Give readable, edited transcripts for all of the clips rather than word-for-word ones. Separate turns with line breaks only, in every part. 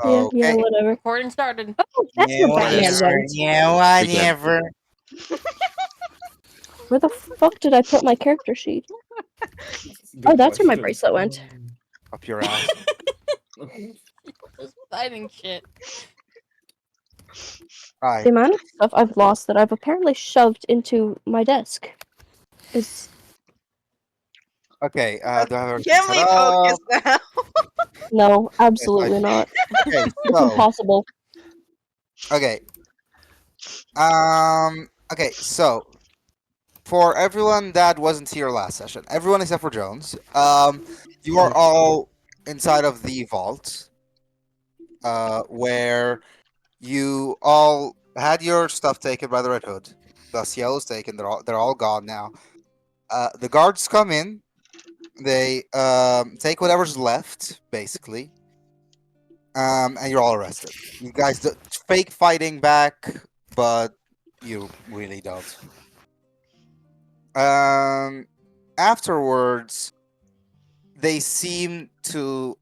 Yeah,
Okay.
whatever.
Recording started.
Oh, that's
Yeah,
where Batman
whatever.
went.
Yeah, whatever.
Where the fuck did I put my character sheet?
Good
Oh, that's where my
question.
bracelet went.
Up your ass.
Just fighting shit.
Alright.
The amount of stuff I've lost that I've apparently shoved into my desk is
Okay, do I have everything
Can
set
we
up?
focus now?
no, absolutely not.
Okay,
It's
so
impossible.
okay. Okay, so for everyone that wasn't here last session, everyone except for Jones, you are all inside of the vault, where you all had your stuff taken by the Red Hood. The Ciel is taken. They're all gone now. The guards come in. They take whatever's left, basically, and you're all arrested. You guys fake fighting back, but you really don't. Afterwards, they seem to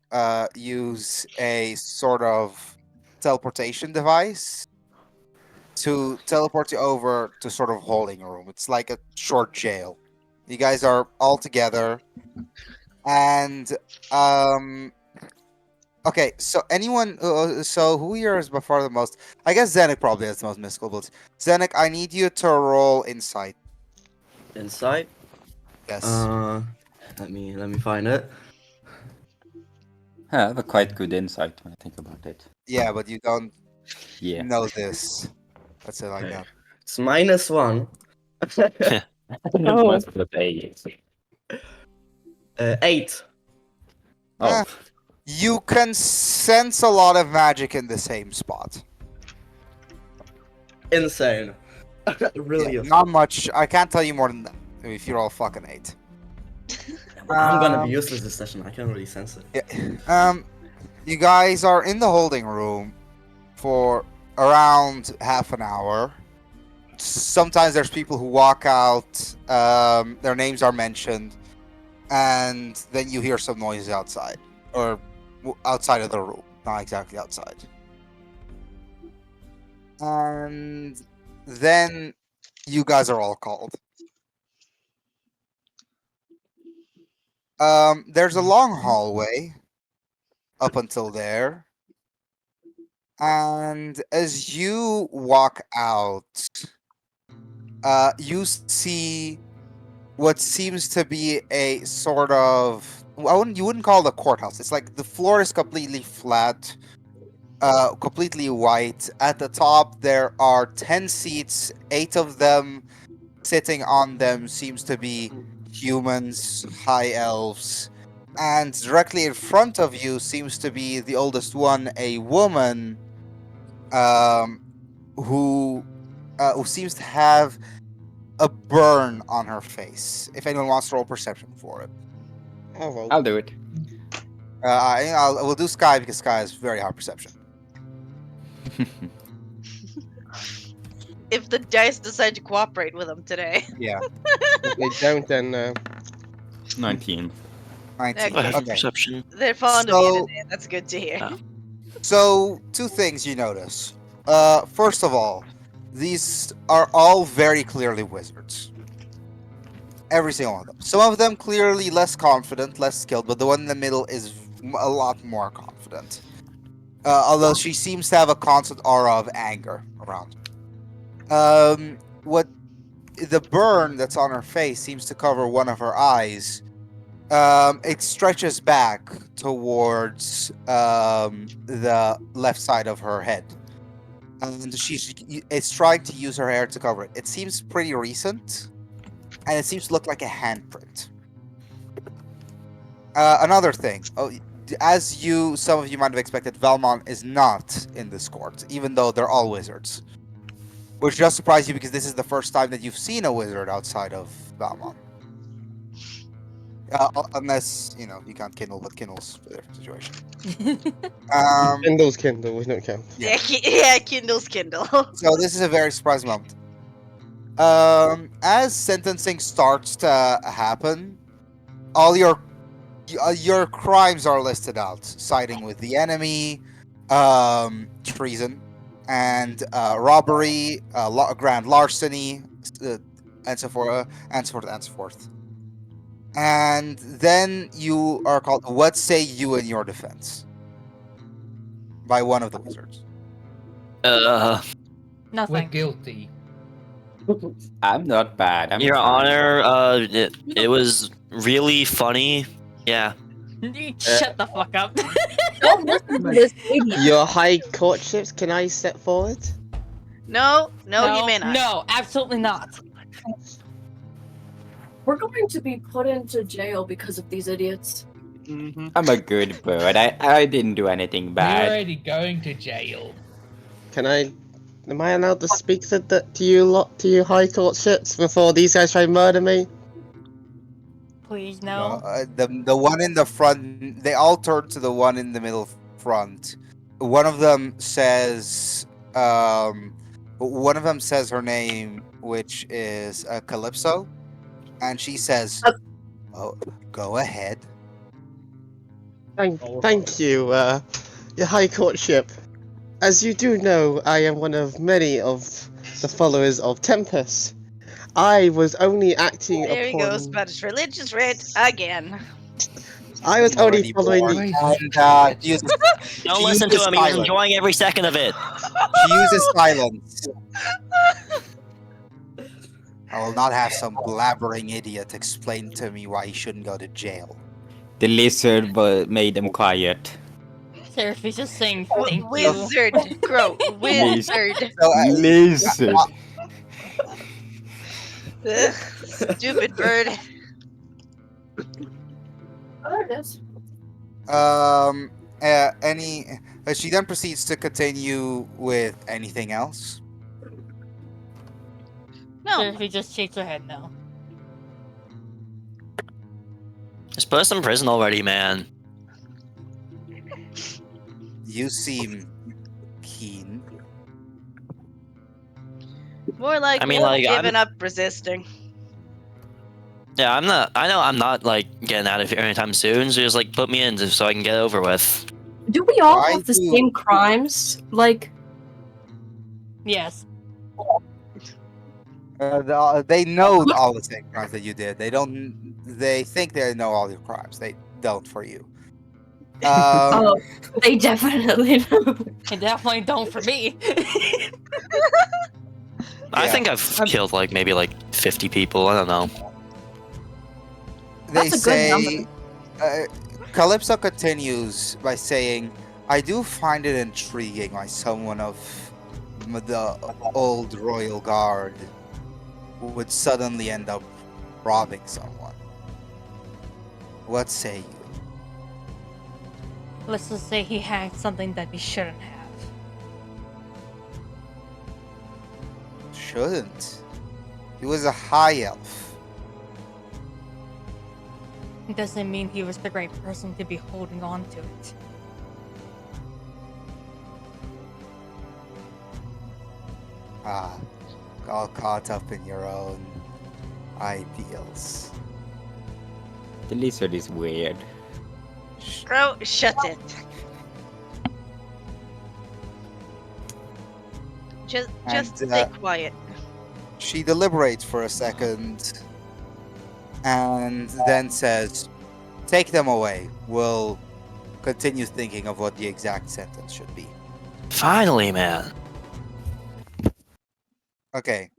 use a sort of teleportation device to teleport you over to sort of holding room. It's like a short jail. You guys are all together, and okay. So anyone, so who here is by far the most? I guess Zenik probably has the most mystical abilities. Zenik, I need you to roll insight.
Inside.
Yes.
Let me find it.
I have a quite good insight when I think about it.
Yeah, but you don't
Yeah.
know this. Let's say like
Okay.
that.
It's -1.
Oh.
Most of the day.
8.
Oh,
You can sense a lot of magic in the same spot.
Insane. Really.
Yeah, not much. I can't tell you more than that. If you're all fucking 8.
I'm gonna be useless this session. I can't really sense it.
Yeah. You guys are in the holding room for around half an hour. Sometimes there's people who walk out. Their names are mentioned, and then you hear some noise outside, or outside of the room, not exactly outside. And then you guys are all called. There's a long hallway up until there. And as you walk out, you see what seems to be a sort of you wouldn't call it a courthouse. It's like the floor is completely flat, completely white. At the top there are 10 seats, 8 of them sitting on them seems to be humans, high elves. And directly in front of you seems to be the oldest one, a woman, who seems to have a burn on her face. If anyone wants to roll perception for it,
I'll do it.
we'll do Sky because Sky has very high perception.
If the dice decide to cooperate with them today.
Yeah,
If they don't, then
19.
19.
I
I have
Okay.
perception.
They're fond of you
So-
today. That's good to hear.
Ah.
So, two things you notice. First of all, these are all very clearly wizards. Every single one of them. Some of them clearly less confident, less skilled, but the one in the middle is a lot more confident. Although she seems to have a constant aura of anger around her. What the burn that's on her face seems to cover one of her eyes. It stretches back towards the left side of her head, and it's trying to use her hair to cover it. It seems pretty recent, and it seems to look like a handprint. Another thing, as some of you might have expected, Valmont is not in this court, even though they're all wizards. Which just surprised you because this is the first time that you've seen a wizard outside of Valmont. Unless, you can't kindle, but kindle's a different situation.
Kindle's Kindle, we don't count.
Yeah.
Yeah, Kindle's Kindle.
So this is a very surprising moment. As sentencing starts to happen, all your crimes are listed out, siding with the enemy, treason, and robbery, grand larceny, and so forth, and so forth, and so forth. And then you are called "What say you in your defense?" by one of the wizards.
We're
Nothing.
guilty.
I'm not bad. I'm
Your
fine.
Honor, it was really funny. Yeah.
Shut the fuck up.
Don't listen to this idiot.
Your high courtships, can I step forward?
No, you may not.
No, absolutely not.
We're going to be put into jail because of these idiots.
I'm a good bird. I didn't do anything
We're
bad.
already going to jail.
Am I allowed to speak to you high courtships before these guys try and murder me?
Please, no.
The one in the front, they all turn to the one in the middle front. One of them says her name, which is Calypso, and she says, "Oh, go ahead."
Thank you, your high courtship. As you do know, I am one of many of the followers of Tempest. I was only acting
There
upon...
he goes, Spanish religious writ again.
I was only following the...
And
Don't
she
listen to
uses
him. He's
silence.
enjoying every second of it.
She uses silence. I will not have some blabbering idiot explain to me why he shouldn't go to jail.
The lizard made them quiet.
Seriously, just saying thank you.
Wizard, Crow, wizard.
So,
Lizard.
Ugh, stupid bird.
Oh, there it is.
She then proceeds to continue with anything else.
No,
Seriously, just shakes her head no.
Just put us in prison already, man.
You seem keen.
more like
I mean,
you've
like,
given up resisting.
Yeah, I'm not. I know I'm not like getting out of here anytime soon. So just like put me in just so I can get over with.
Do we all
Why
have the
do-
same crimes? Like,
Yes.
They know all the same crimes that you did. They don't. They think they know all your crimes. They don't for you.
oh, they definitely do.
And definitely don't for me.
I
Yeah.
think I've killed like maybe like 50 people. I don't know.
They
That's a good
say. Calypso continues by saying, "I do find it intriguing why someone of the old royal guard would suddenly end up robbing someone. What say you?"
Let's just say he had something that he shouldn't have.
Shouldn't. He was a high elf.
It doesn't mean he was the right person to be holding on to it.
Ah, all caught up in your own ideals.
The lizard is weird.
Crow, shut it. Just
And,
stay quiet.
She deliberates for a second and then says, "Take them away. We'll continue thinking of what the exact sentence should be."
Finally, man.
Okay.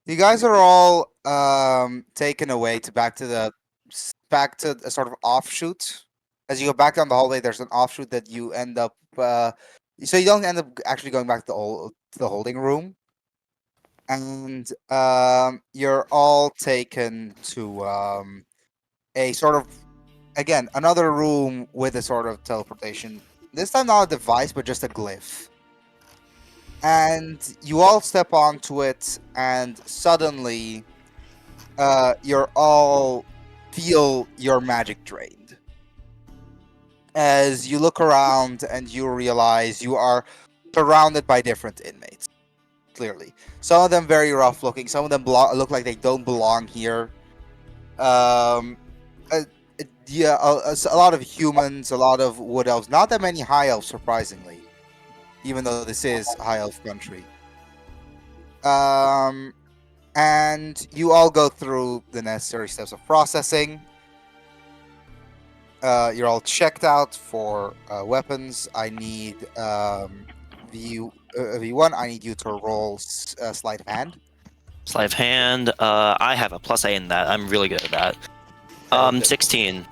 You guys are all taken away to back to a sort of offshoot. As you go back down the hallway, there's an offshoot that you end up so you don't end up actually going back to the holding room. And you're all taken to a sort of, again, another room with a sort of teleportation. This time not a device, but just a glyph. And you all step onto it, and suddenly you're all feel your magic drained. As you look around and you realize you are surrounded by different inmates. Clearly, some of them very rough looking. Some of them look like they don't belong here. A lot of humans, a lot of wood elves. Not that many high elves, surprisingly. even though this is High Elf country. And you all go through the necessary steps of processing. You're all checked out for weapons. I need V1. I need you to roll sleight of hand.
Sleight of hand. I have a +8 in that. I'm really good at that. 16.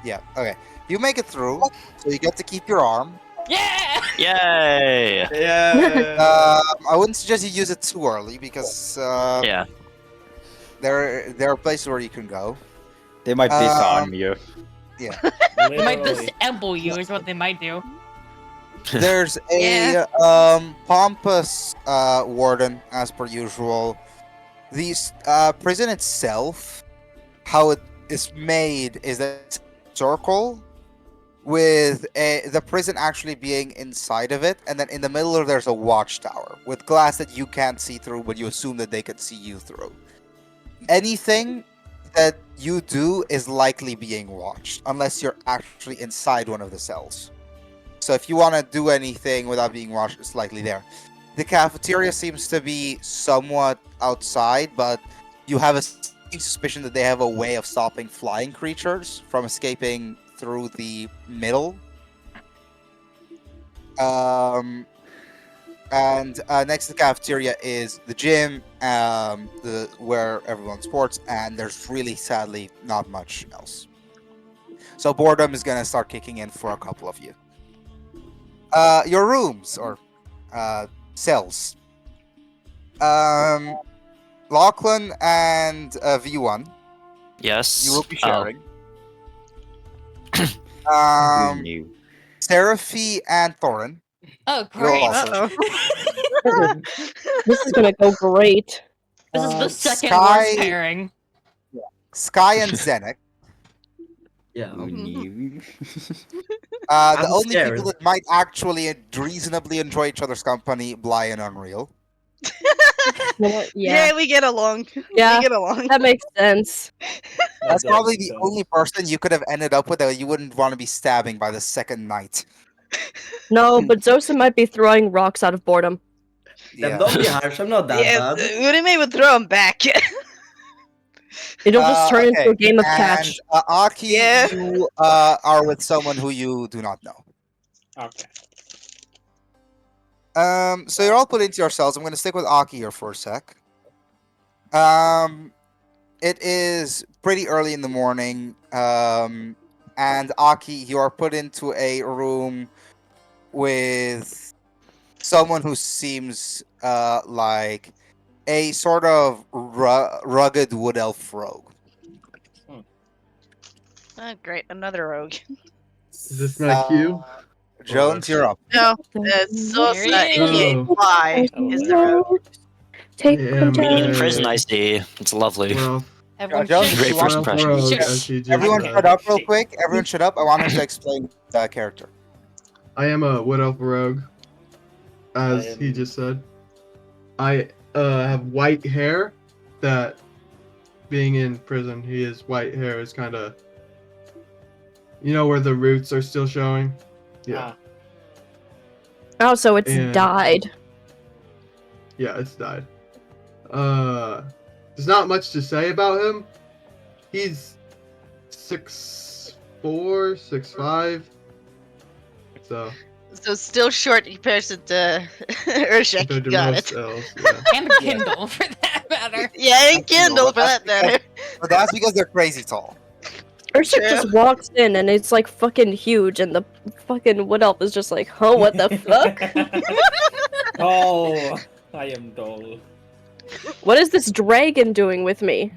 Yeah. Okay. You make it through, so you get to keep your arm.
Yeah!
Yay!
Yeah.
I wouldn't suggest you use it too early because
Yeah.
there are places where you can go.
They might disarm you.
They might
Literally.
disassemble you, is what they might do.
There's a
Yeah.
pompous warden, as per usual. The prison itself, how it is made, is a circle with the prison actually being inside of it, and then in the middle there's a watchtower with glass that you can't see through, but you assume that they can see you through. Anything that you do is likely being watched, unless you're actually inside one of the cells. So if you want to do anything without being watched, it's likely there. The cafeteria seems to be somewhat outside, but you have a suspicion that they have a way of stopping flying creatures from escaping through the middle. And next to the cafeteria is the gym, where everyone sports, and there's really, sadly, not much else. So boredom is going to start kicking in for a couple of you. Your rooms, or cells. Lachlan and V1,
Yes.
you will be
Oh.
sharing.
Who knew?
Seraphy and Thorin,
Oh,
you'll
great.
also.
This is gonna go great.
This is the second
Sky-
worst pairing.
Sky and Zenek.
Yeah.
Who knew?
The
I'm
only
scared.
people that might actually reasonably enjoy each other's company, Bly and Unreal.
You know what?
Yeah,
Yeah,
we get along.
Yeah.
We get along.
that makes sense.
That's
That
probably
does
the
sense.
only person you could have ended up with that you wouldn't want to be stabbing by the second night.
No, but Zosa might be throwing rocks out of boredom.
Then don't be harsh. I'm not that
Yeah,
bad.
Urime would throw him back.
It'll just turn into
Okay,
a game of
and,
catch.
Aki,
Yeah.
you are with someone who you do not know.
Okay.
So you're all put into your cells. I'm going to stick with Aki here for a sec. It is pretty early in the morning. And Aki, you are put into a room with someone who seems like a sort of rugged wood elf rogue.
Oh, great, another rogue.
Is this not you?
Jones, you're up.
No, Zosa,
There he
aka
is.
Fly,
Oh,
is the rogue.
Take
Yeah,
control.
In
man.
prison, I see. It's lovely.
Well,
Everyone
Jones,
should-
Great
you
first
want-
impression.
rogue,
Shush.
as he just
Everyone
said.
shut up real quick. Everyone shut up. I want him to explain the character.
I am a wood elf rogue, as
I am-
he just said. I have white hair. That, being in prison, his white hair is kind of, you know, where the roots are still showing. Yeah,
Ah,
Oh, so it's
And-
died.
yeah, it's died. There's not much to say about him. He's 6'4", 6'5". So
So still short in comparison to Urshak.
compared to
Got
most
it.
elves, yeah.
And Kindle, for that matter.
Yeah, and Kindle for that matter.
But that's because they're crazy tall.
Urshik
True.
just walks in and it's like fucking huge, and the fucking wood elf is just like, huh, what the fuck?
Oh, I am dull.
What is this dragon doing with me?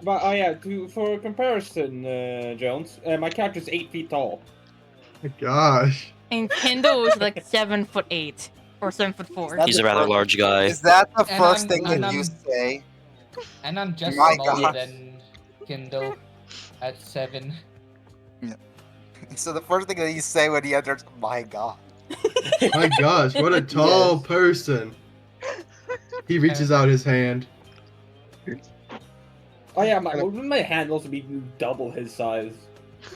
But oh yeah, for comparison, Jones, my character's 8 feet tall.
My gosh.
And Kindle is like 7'8" or 7'4".
That's
He's a rather large guy.
Is that the
And
first
I'm-
thing
and
that you
I'm-
say?
And I'm just
My
smaller
God.
than Kindle at 7.
So the first thing that you say when he enters, my god.
My gosh, what a tall person. He reaches out his hand.
Oh yeah, my hand will also be double his size.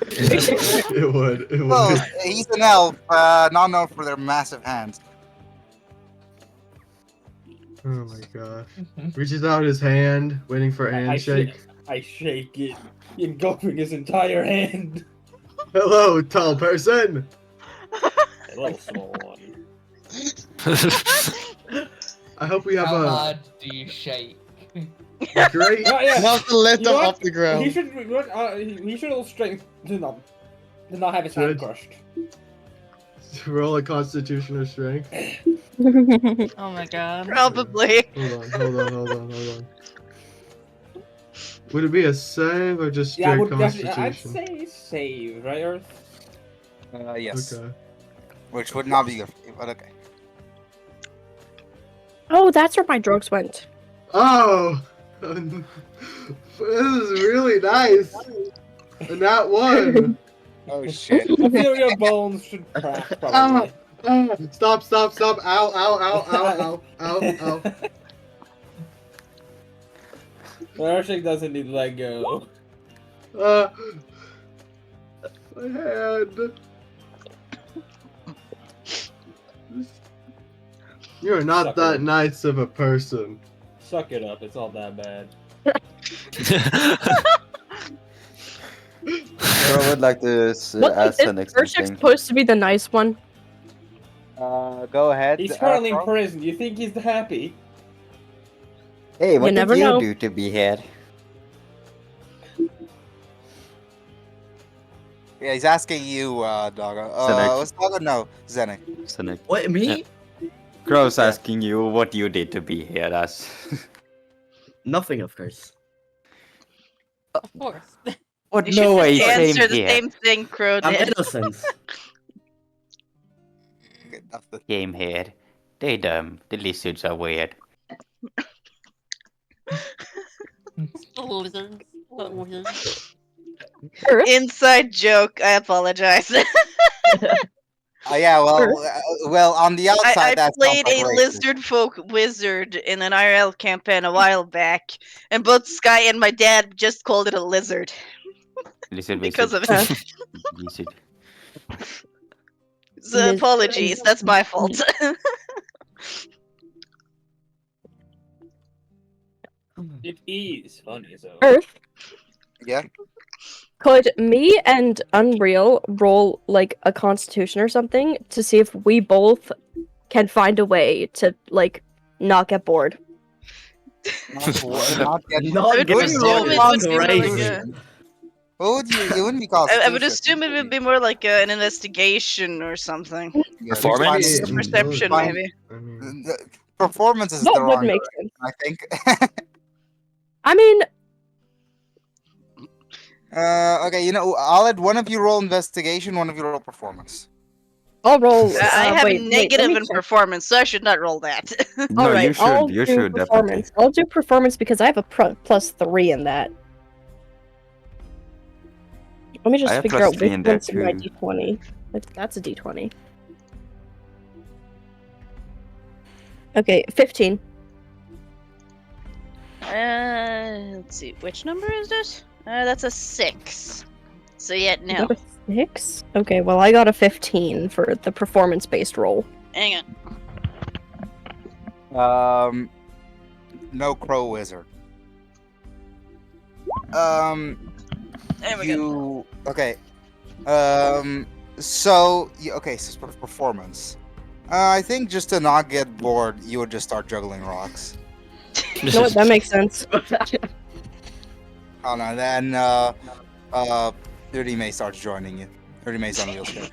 It would. It would.
Well, he's an elf, not known for their massive hands.
Oh my gosh. Reaches out his hand, waiting for a handshake.
I shake it, engulfing his entire hand.
Hello, tall person.
Hello, small one.
I hope we have
How
a
hard do you shake?
great.
Yeah.
Enough to lift
You
him
know what?
off the ground.
He should all strength to not have his hand
Should.
crushed.
Roll a constitution or strength.
Oh my god.
Probably.
Hold on. Would it be a save or just
Yeah, I
straight
would definitely. I'd
constitution?
say save, right, Earth?
Yes.
Okay.
Which would not be good for you, but okay.
Oh, that's where my drugs went.
Oh! This is really nice! And that one!
Oh shit.
I feel your bones should crack, probably.
Stop! Ow!
Earthshake doesn't need to let go.
My hand. You're not
Suck
that
it.
nice of a person.
Suck it up, it's not that bad.
I would like to ask the next
Urshik's
thing.
supposed to be the nice one.
Go ahead.
He's currently in
Carl.
prison. You think he's happy?
Hey, what
never
did you
know.
do to be here?
Yeah, he's asking you, Doggo.
Zenek.
What's Doggo? No, Zenek.
Sonic.
What, me?
Crow's asking you what you did to be here. That's
Nothing, of course.
Of course.
what?
You
No
should
way.
just
Same
answer the
here.
same thing Crow
I'm
did.
innocent.
Okay, that's the-
Game here. They dumb. The lizards are weird.
Lizards.
Earth?
Inside joke. I apologize.
yeah, well, on the outside,
I
that's
played a lizard folk wizard in an IRL campaign a while back, and both Sky and my dad just called it a lizard.
Lizard
Because
wizard.
of it.
Lizard.
So
Lizard.
apologies, that's my fault.
It is funny, so.
Earth?
Yeah.
Could me and Unreal roll like a constitution or something to see if we both can find a way to like not get bored?
Not get-
Not
I would
give
assume
a
it
roll.
would be more like
Crazy.
a-
What would you? It wouldn't be called.
I would assume it would be more like an investigation or something.
Performance?
Mm,
Perception,
fine.
maybe.
I mean,
Performance is
That
the
would
wrong
make
word,
sense.
I think.
I mean,
Okay, you know, I'll let one of you roll investigation, one of you roll performance.
I'll roll.
I have
wait,
a
wait,
negative
let me
in
check.
performance, so I should not roll that.
No,
All right,
you should.
I'll
You
do
should definitely.
performance. I'll do performance because I have a +3 in that. Let me
I
just
have
figure out
+3
which
in that
one's in my
too.
d20. That's a d20. Okay, 15.
Let's see, which number is it? That's a 6. So yeah,
You
no.
got a 6? Okay, well I got a 15 for the performance-based roll.
Hang on.
No crow wizard.
There we go.
Okay. So for performance. I think just to not get bored, you would just start juggling rocks.
You know what? That makes sense.
Oh no, then Dirty May starts joining you. Dirty May's on wheels here.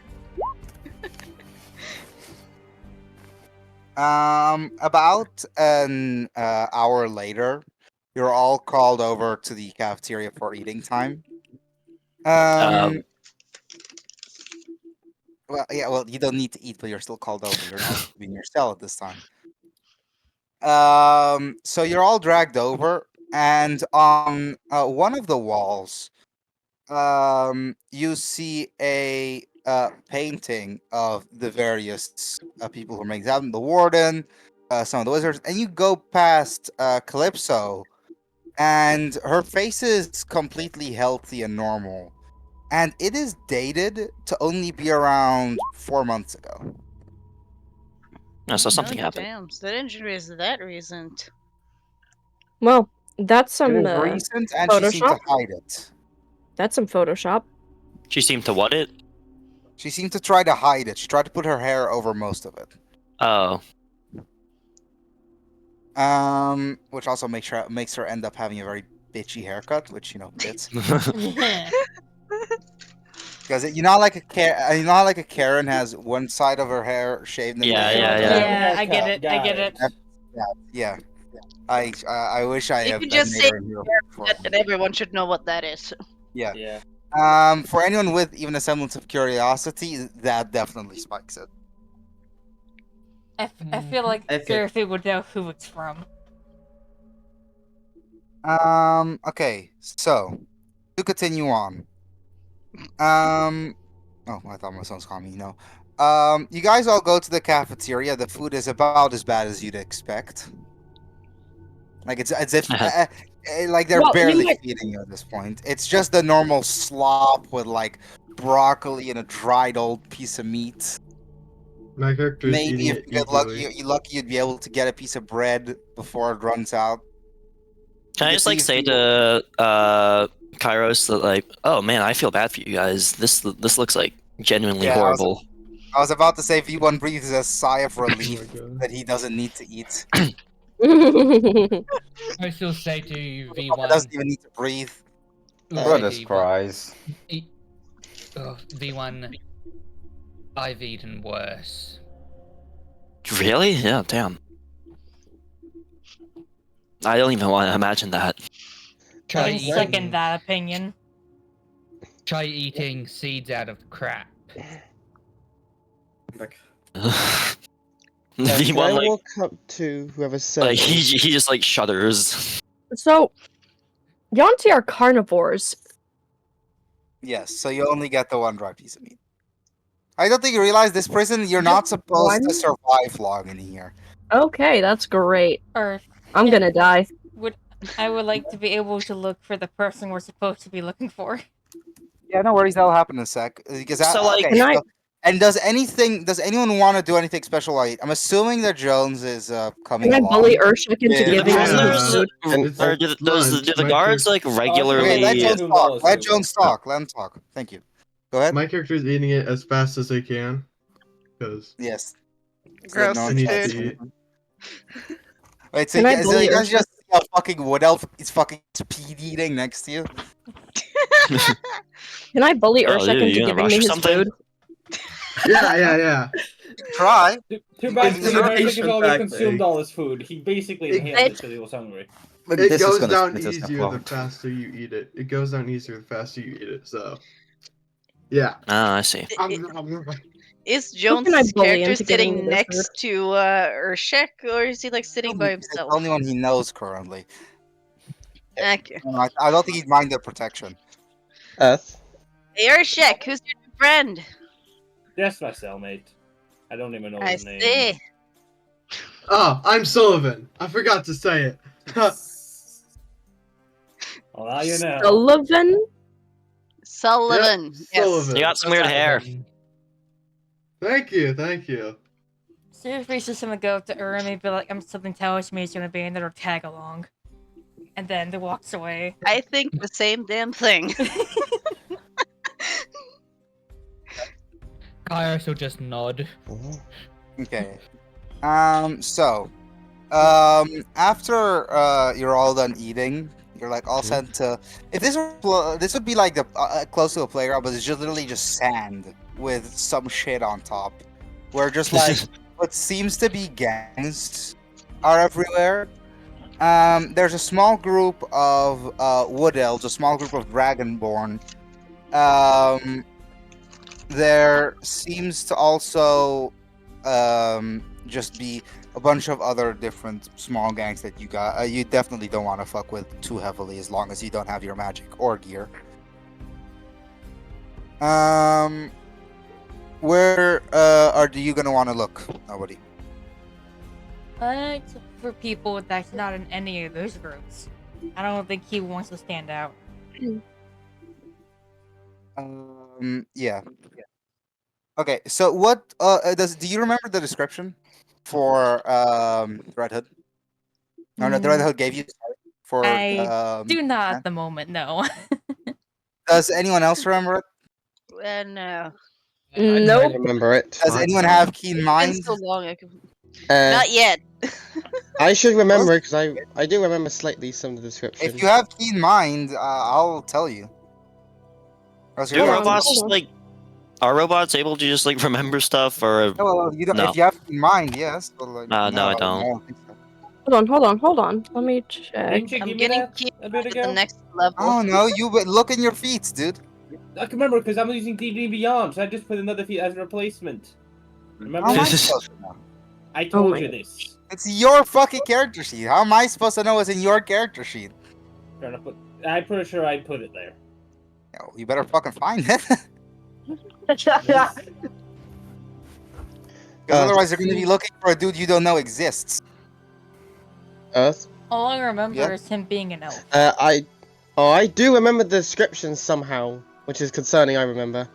About an hour later, you're all called over to the cafeteria for eating time. Well, yeah, well, you don't need to eat, but you're still called over. You're not in your cell at this time. So you're all dragged over, and on one of the walls, you see a painting of the various people who are making out, the warden, some of the wizards, and you go past Calypso, and her face is completely healthy and normal, and it is dated to only be around 4 months ago.
No, so something happened.
Damn, so that injury is that recent.
Well, that's
It
some
is recent, and she seemed to
Photoshop.
hide it.
That's some Photoshop.
She seemed to what it?
She seemed to try to hide it. She tried to put her hair over most of it.
Oh.
Which also makes her end up having a very bitchy haircut, which fits. Because you know how like a Karen has one side of her hair shaved and
Yeah,
the
yeah,
other
yeah.
Yeah, I get it. I get it.
Yeah. I wish I
You
had
can
been
just say
neighbor here before.
and everyone should know what that is.
Yeah.
Yeah.
For anyone with even a semblance of curiosity, that definitely spikes it.
I feel like
Okay.
Seraphy would know who it's from.
Okay, so to continue on. Oh, I thought my son was calling me. No. You guys all go to the cafeteria. The food is about as bad as you'd expect. Like it's as if like they're
Well, you
barely
might-
feeding you at this point. It's just the normal slop with like broccoli and a dried old piece of meat.
My character is
Maybe
eating
if
it
you get lucky,
eagerly.
you're lucky you'd be able to get a piece of bread before it runs out.
Can I
You
just like
see
say
people-
to Kairos that like, oh man, I feel bad for you guys. This looks like genuinely
Yeah,
horrible.
I was about to say V1 breathes a sigh of
Oh
relief
my God.
that he doesn't need to eat.
I still say to
He
V1.
doesn't even need to breathe.
Brothers
V1,
cries.
V1, I've eaten worse.
Really? Yeah, damn. I don't even want to imagine that.
Try
I
eating,
second that opinion.
try eating seeds out of crap.
Like,
Can
V1
I
like
walk up to whoever said
like he
this?
he just like shudders.
So, Yanti are carnivores.
Yes, so you only get the one dry piece of meat. I don't think you realize this prison, you're not supposed to
one?
survive long in here.
Okay, that's great.
Or
I'm gonna die.
I would like to be able to look for the person we're supposed to be looking for.
Yeah, no worries, that'll happen in a sec. Because
So, like-
okay,
Can I-
and does anyone want to do anything special? I'm assuming that Jones is coming
Can I
along.
bully Urshik into
Yeah.
giving
Yeah.
us
Prisoners,
food?
It's
or do
lunch.
the
My
guards
character-
like regularly?
Okay, let
Yeah.
Jones talk. Let Jones talk. Let him talk. Thank you. Go ahead.
My character is eating it as fast as they can. Because
Yes.
Gross
No
I need
chance.
to eat.
Wait, so
Can I
you guys
bully
just see a fucking wood elf is fucking speed eating next to you?
Can I bully
Oh,
Urshik
dude,
into
you gonna
giving
rush
me
or
his
something?
food?
Yeah.
Try.
Too bad
It's
Mr.
an
has already
action
consumed
tactic.
all his food. He basically
It-
inhaled it because he was hungry.
But
It
this is
goes
gonna
down
split us
easier the
apart.
faster you eat it. It goes down easier the faster you eat it. So, yeah.
Ah, I see.
Is
can I
Jones'
bully
character
into giving me
sitting
their
next to Urshek, or is he like sitting by
It's the
himself?
only one he knows currently.
Okay.
I don't think he'd mind their protection.
Earth.
Hey Urshek, who's your new friend?
That's my cellmate. I don't even know
I
his name.
see.
Oh, I'm Sullivan. I forgot to say it.
Well, now you know.
Sullivan?
Sullivan.
Yep,
Yes.
Sullivan.
You got some weird hair.
Thank you.
Seraphy's just gonna go up to Urim and be like, something tells me it's gonna be another tag along. And then he walks away.
I think the same damn thing.
Kairos will just nod.
Okay. So, after you're all done eating, you're like all sent to. If this would be like the close to a playground, but it's just literally just sand with some shit on top, where just like what seems to be gangs are everywhere. There's a small group of wood elves, a small group of dragonborn. There seems to also just be a bunch of other different small gangs that you got. You definitely don't want to fuck with too heavily as long as you don't have your magic or gear. Where are you gonna want to look? Nobody.
For people that's not in any of those groups. I don't think he wants to stand out.
Yeah. Okay, so what do you remember the description for Red Hood? No, no, the Red Hood gave you for
I do not
man?
at the moment, no.
Does anyone else remember it?
No.
I
Nope.
remember it.
Does anyone have keen
It's been
mind?
so long.
Uh,
Not yet.
I should remember it because I do remember slightly some of the description.
If you have keen mind, I'll tell you. Or else
Do
you're gonna have to-
robots like? Are robots able to just like remember stuff or?
No, well, you don't.
No.
If you have keen mind, yes. But like,
No, I don't.
don't think so.
Hold on. Let me check.
Didn't you
I'm
give me
getting
that
keen
a bit
at the
ago?
next level.
Oh no, look in your feet, dude.
I can remember because I'm using D&D Beyond, so I just put another feat as a replacement. Remember?
How am I
This is-
supposed to know?
I told
my
you
God.
this.
It's your fucking character sheet. How am I supposed to know what's in your character sheet?
Fair enough, but I'm pretty sure I put it there.
Yo, you better fucking find it. Because otherwise, you're gonna be looking for a dude you don't know exists.
Earth.
All I remember
Yeah.
is him being an elf.
I do remember the description somehow, which is concerning. I remember.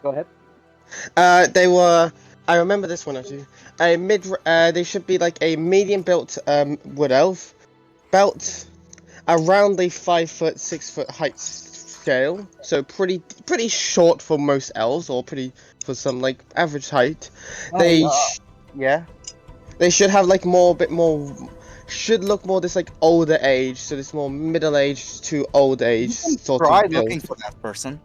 Go ahead.
They were. I remember this one actually. They should be like a medium-built wood elf, built around the 5 foot, 6 foot height scale. So pretty short for most elves, or pretty for some like average height.
Yeah.
They should have like should look more this like older age, so this more middle age to old age sort
Try
of build.
looking for that person.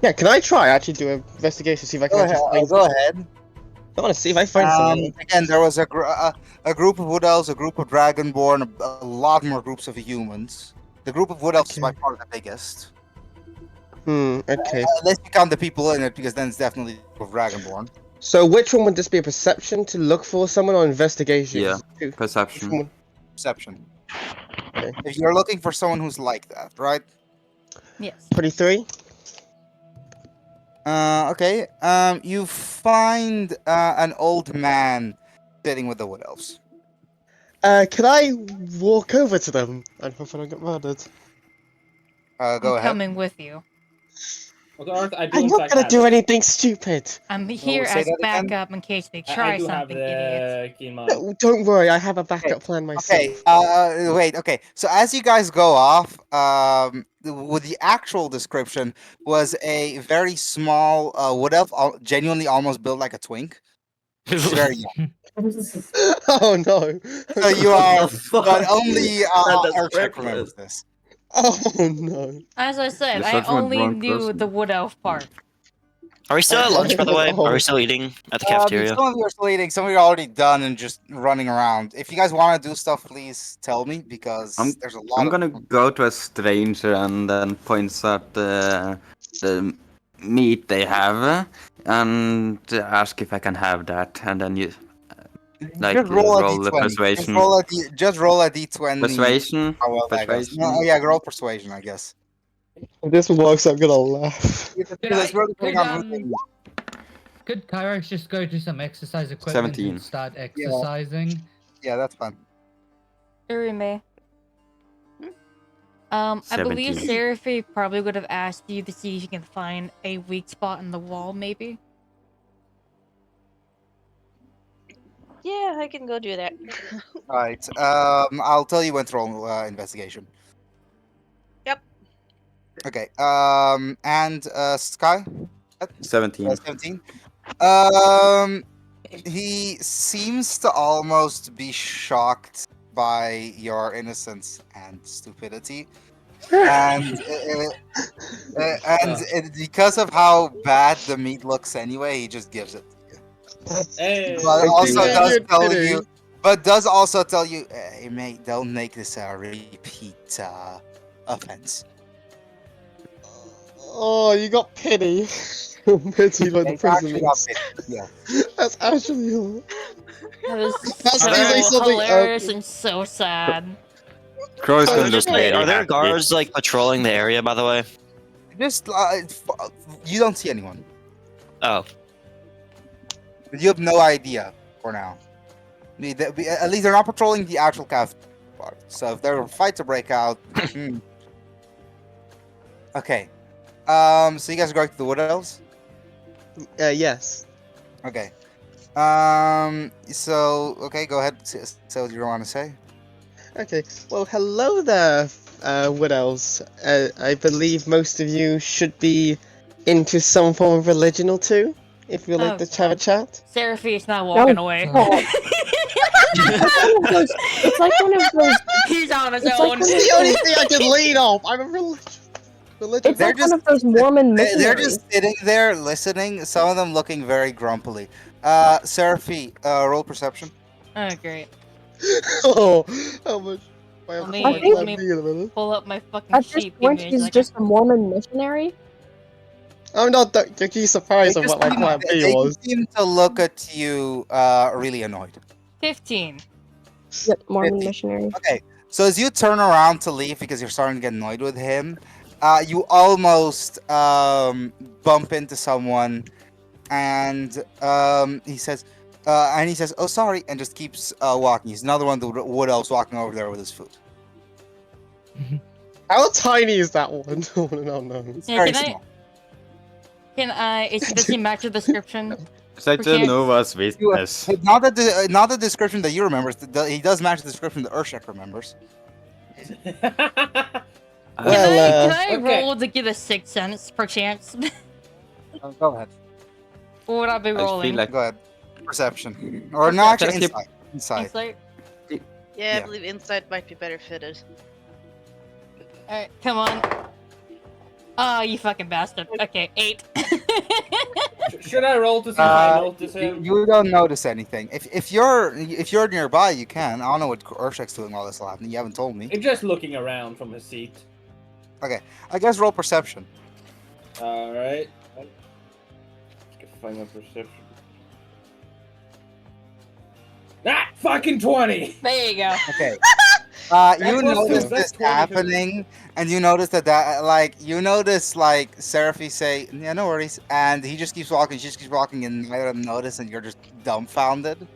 Yeah, can I try actually do an investigation, see if I can
Go
actually
ahead.
find
Go ahead.
I want to see if I find something.
Again, there was a group of wood elves, a group of dragonborn, a lot more groups of humans. The group of wood elves is by far the biggest.
Okay.
Unless you count the people in it, because then it's definitely a group of dragonborn.
So which one would this be, a perception to look for someone or investigation?
Yeah,
Which
perception.
one?
Perception.
Okay.
If you're looking for someone who's like that, right?
Yes.
23?
Okay. You find an old man sitting with the wood elves.
Can I walk over to them and hope I don't get murdered?
Go
I'm
ahead.
coming with you.
Okay, Arth, I do
I'm
in
not
fact
gonna
have
do
it.
anything stupid.
I'm here
say
as
that again?
backup in case they
I
try
do have
something, idiot.
keen mind.
No, don't worry, I have a backup plan myself.
Okay. Wait. Okay. So as you guys go off, with the actual description was a very small wood elf, genuinely almost built like a twink. He's very young.
Oh no.
So you are,
What the fuck?
but only
That's
Archek
reckless.
remembers this.
Oh no.
As I said,
You're
I
such a
only
drunk
knew
person.
the wood elf part.
Are we still at lunch, by the way? Are we still eating at the cafeteria?
Some of you are still eating. Some of you are already done and just running around. If you guys want to do stuff, please tell me because there's a lot.
I'm gonna go to a stranger and then points at the meat they have and ask if I can have that, and then you like
just roll,
roll
a
the
d20.
persuasion.
Just roll a d20.
Persuasion.
How well that goes.
Persuasion.
No, yeah, roll persuasion, I guess.
If this works, I'm gonna laugh.
Could Kairos just go to some exercise equipment
17.
and start exercising?
Yeah, that's fine.
Urime. I believe
17.
Seraphy probably would have asked you to see if you can find a weak spot in the wall, maybe.
Yeah, I can go do that.
Alright. I'll tell you when to roll investigation.
Yep.
Okay. And Sky?
17.
17. He seems to almost be shocked by your innocence and stupidity, and because of how bad the meat looks anyway, he just gives it to you.
Hey,
But does also tell you, hey mate, don't make this a repeat offense.
Oh, you got pity. Pity like the
They actually got
prisoners.
pity, yeah.
That's actually.
That was
That's
so
like something,
hilarious and so sad.
Crow's
Are
gonna
there,
just
are there guards like patrolling the area, by the way?
Just you don't see anyone.
Oh,
You have no idea for now. At least they're not patrolling the actual cafe part. So if there were a fight to break out, okay. So you guys are going to the Wood Elves?
Yes.
Okay. So okay, go ahead. So what do you want to say?
Okay. Well, hello there, Wood Elves. I believe most of you should be into some form of religion or two, if you like
Oh,
to have a
God.
chat.
Seraphie's not walking away.
It's like one of those.
He's on his
It's
own.
like
It's the only thing I can lead off. I'm a religious.
It's like one of those Mormon
They're
missionaries.
just sitting there listening. Some of them looking very grumpily. Seraphie, roll perception.
Oh, great.
Oh, how much?
Let
I
me,
think-
let me pull up my fucking
At this
sheet.
point,
Give me a
he's
second.
just a Mormon missionary.
I'm not too surprised
They
of
just
what my
seem-
plan B
they
was.
seem to look at you really annoyed.
15.
Yep, Mormon
50.
missionary.
Okay, so as you turn around to leave because you're starting to get annoyed with him, you almost bump into someone, and he says, "Oh, sorry," and just keeps walking. He's another one of the Wood Elves walking over there with his food.
How tiny is that one? No.
It's
Yeah,
very
can I-
small.
Does he match the description?
Such a
chance-
Nova's witness.
Not the description that you remember. He does match the description that Urshek remembers.
Well,
Can I
okay.
roll to get a 6th sense, perchance?
Go ahead.
What would I be
I
rolling?
feel like
Go ahead. Perception, or no, actually
Can I keep-
insight. Insight.
Insight?
Yeah,
Yeah.
I believe Insight might be better fitted.
Alright, come on. Oh, you fucking bastard. Okay, 8.
Should I roll to see if I notice him?
You don't notice anything. If you're nearby, you can. I don't know what Urshek's doing while this is happening. You haven't told me.
He's just looking around from his seat.
I guess roll perception.
Alright. Let's find my perception. Ah! Fucking 20!
There you go.
Okay. You
That was
notice
two, that's
this
20.
happening, and you notice that Seraphie say, "Yeah, no worries," and he just keeps walking. She just keeps walking, and neither of them notice, and you're just dumbfounded.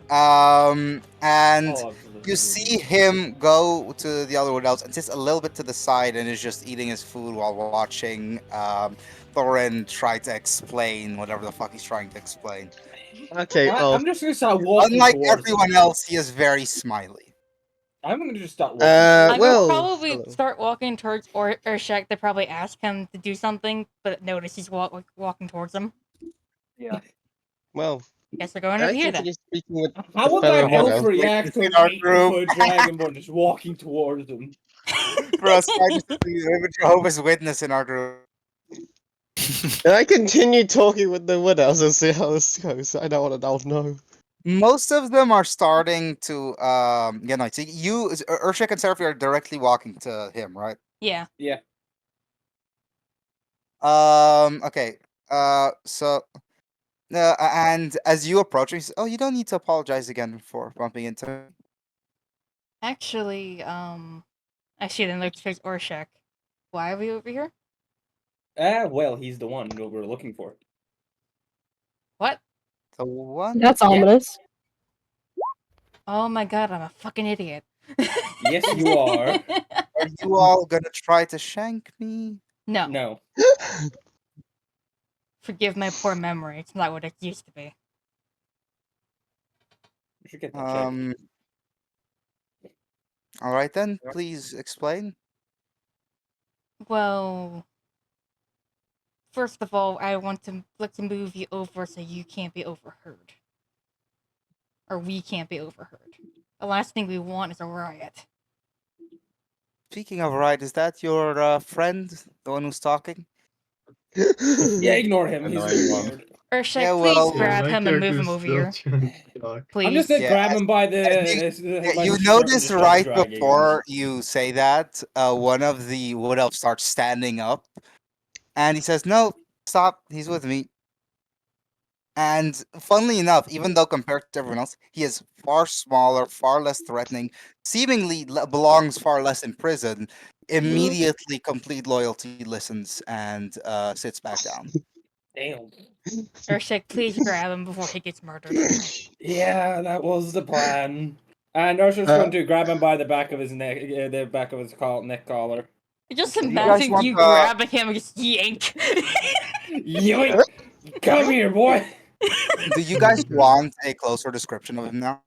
And
Oh, absolutely.
you see him go to the other Wood Elves and sits a little bit to the side and is just eating his food while watching Thorin try to explain whatever the fuck he's trying to explain.
okay.
I'm just gonna start walking
Unlike
towards
everyone
him.
else, he is very smiley.
I'm gonna just start walking.
I'm
Well,
gonna probably
hello.
start walking towards Urshak to probably ask him to do something, but notice he's walking towards him.
Well,
Guess we're going
I
over here then.
continue speaking with
How
the
would
fellow
that
Wood
elf
Elf.
react to
In
an
our
8-foot dragonborn just walking towards him?
For us, we're Jehovah's Witness in our group.
Can I continue talking with the Wood Elves and see how this goes? I don't want to know.
Most of them are starting to get annoyed. So Urshak and Seraphie are directly walking to him, right?
Yeah.
Yeah.
Okay. And as you approach him, he says, "Oh, you don't need to apologize again for bumping into me."
Actually, then looks towards Urshak. Why are we over here?
Well, he's the one that we're looking for.
What?
The one?
That's ominous.
Oh my god, I'm a fucking idiot.
Yes, you are.
Are you all gonna try to shank me?
No.
No.
Forgive my poor memory. It's not what it used to be.
We should get that checked.
All right then. Please explain.
Well, first of all, I want to move you over so you can't be overheard. Or we can't be overheard. The last thing we want is a riot.
Speaking of right, is that your friend, the one who's talking?
Yeah, ignore him. He's
Annoying
really
one.
weird.
Urshak,
Yeah,
please
well-
grab
my
him and move him
character's
over
still
here.
trying to talk.
Please.
I'm just gonna
Yeah,
grab
as-
him by the. by
You
the shirt and
notice
just start
right
dragging him.
before you say that, one of the Wood Elves starts standing up, and he says, "No, stop. He's with me." And funnily enough, even though compared to everyone else, he is far smaller, far less threatening, seemingly belongs far less in prison. Immediately, complete loyalty, listens, and sits back down.
Damn.
Urshak, please grab him before he gets murdered.
Yeah, that was the plan. And Ursula's going to grab him by the back of his neck, the back of his neck collar.
Just
guys
imagine
want,
you grabbing him and just yank.
Yoink! Come here, boy.
Do you guys want a closer description of him now?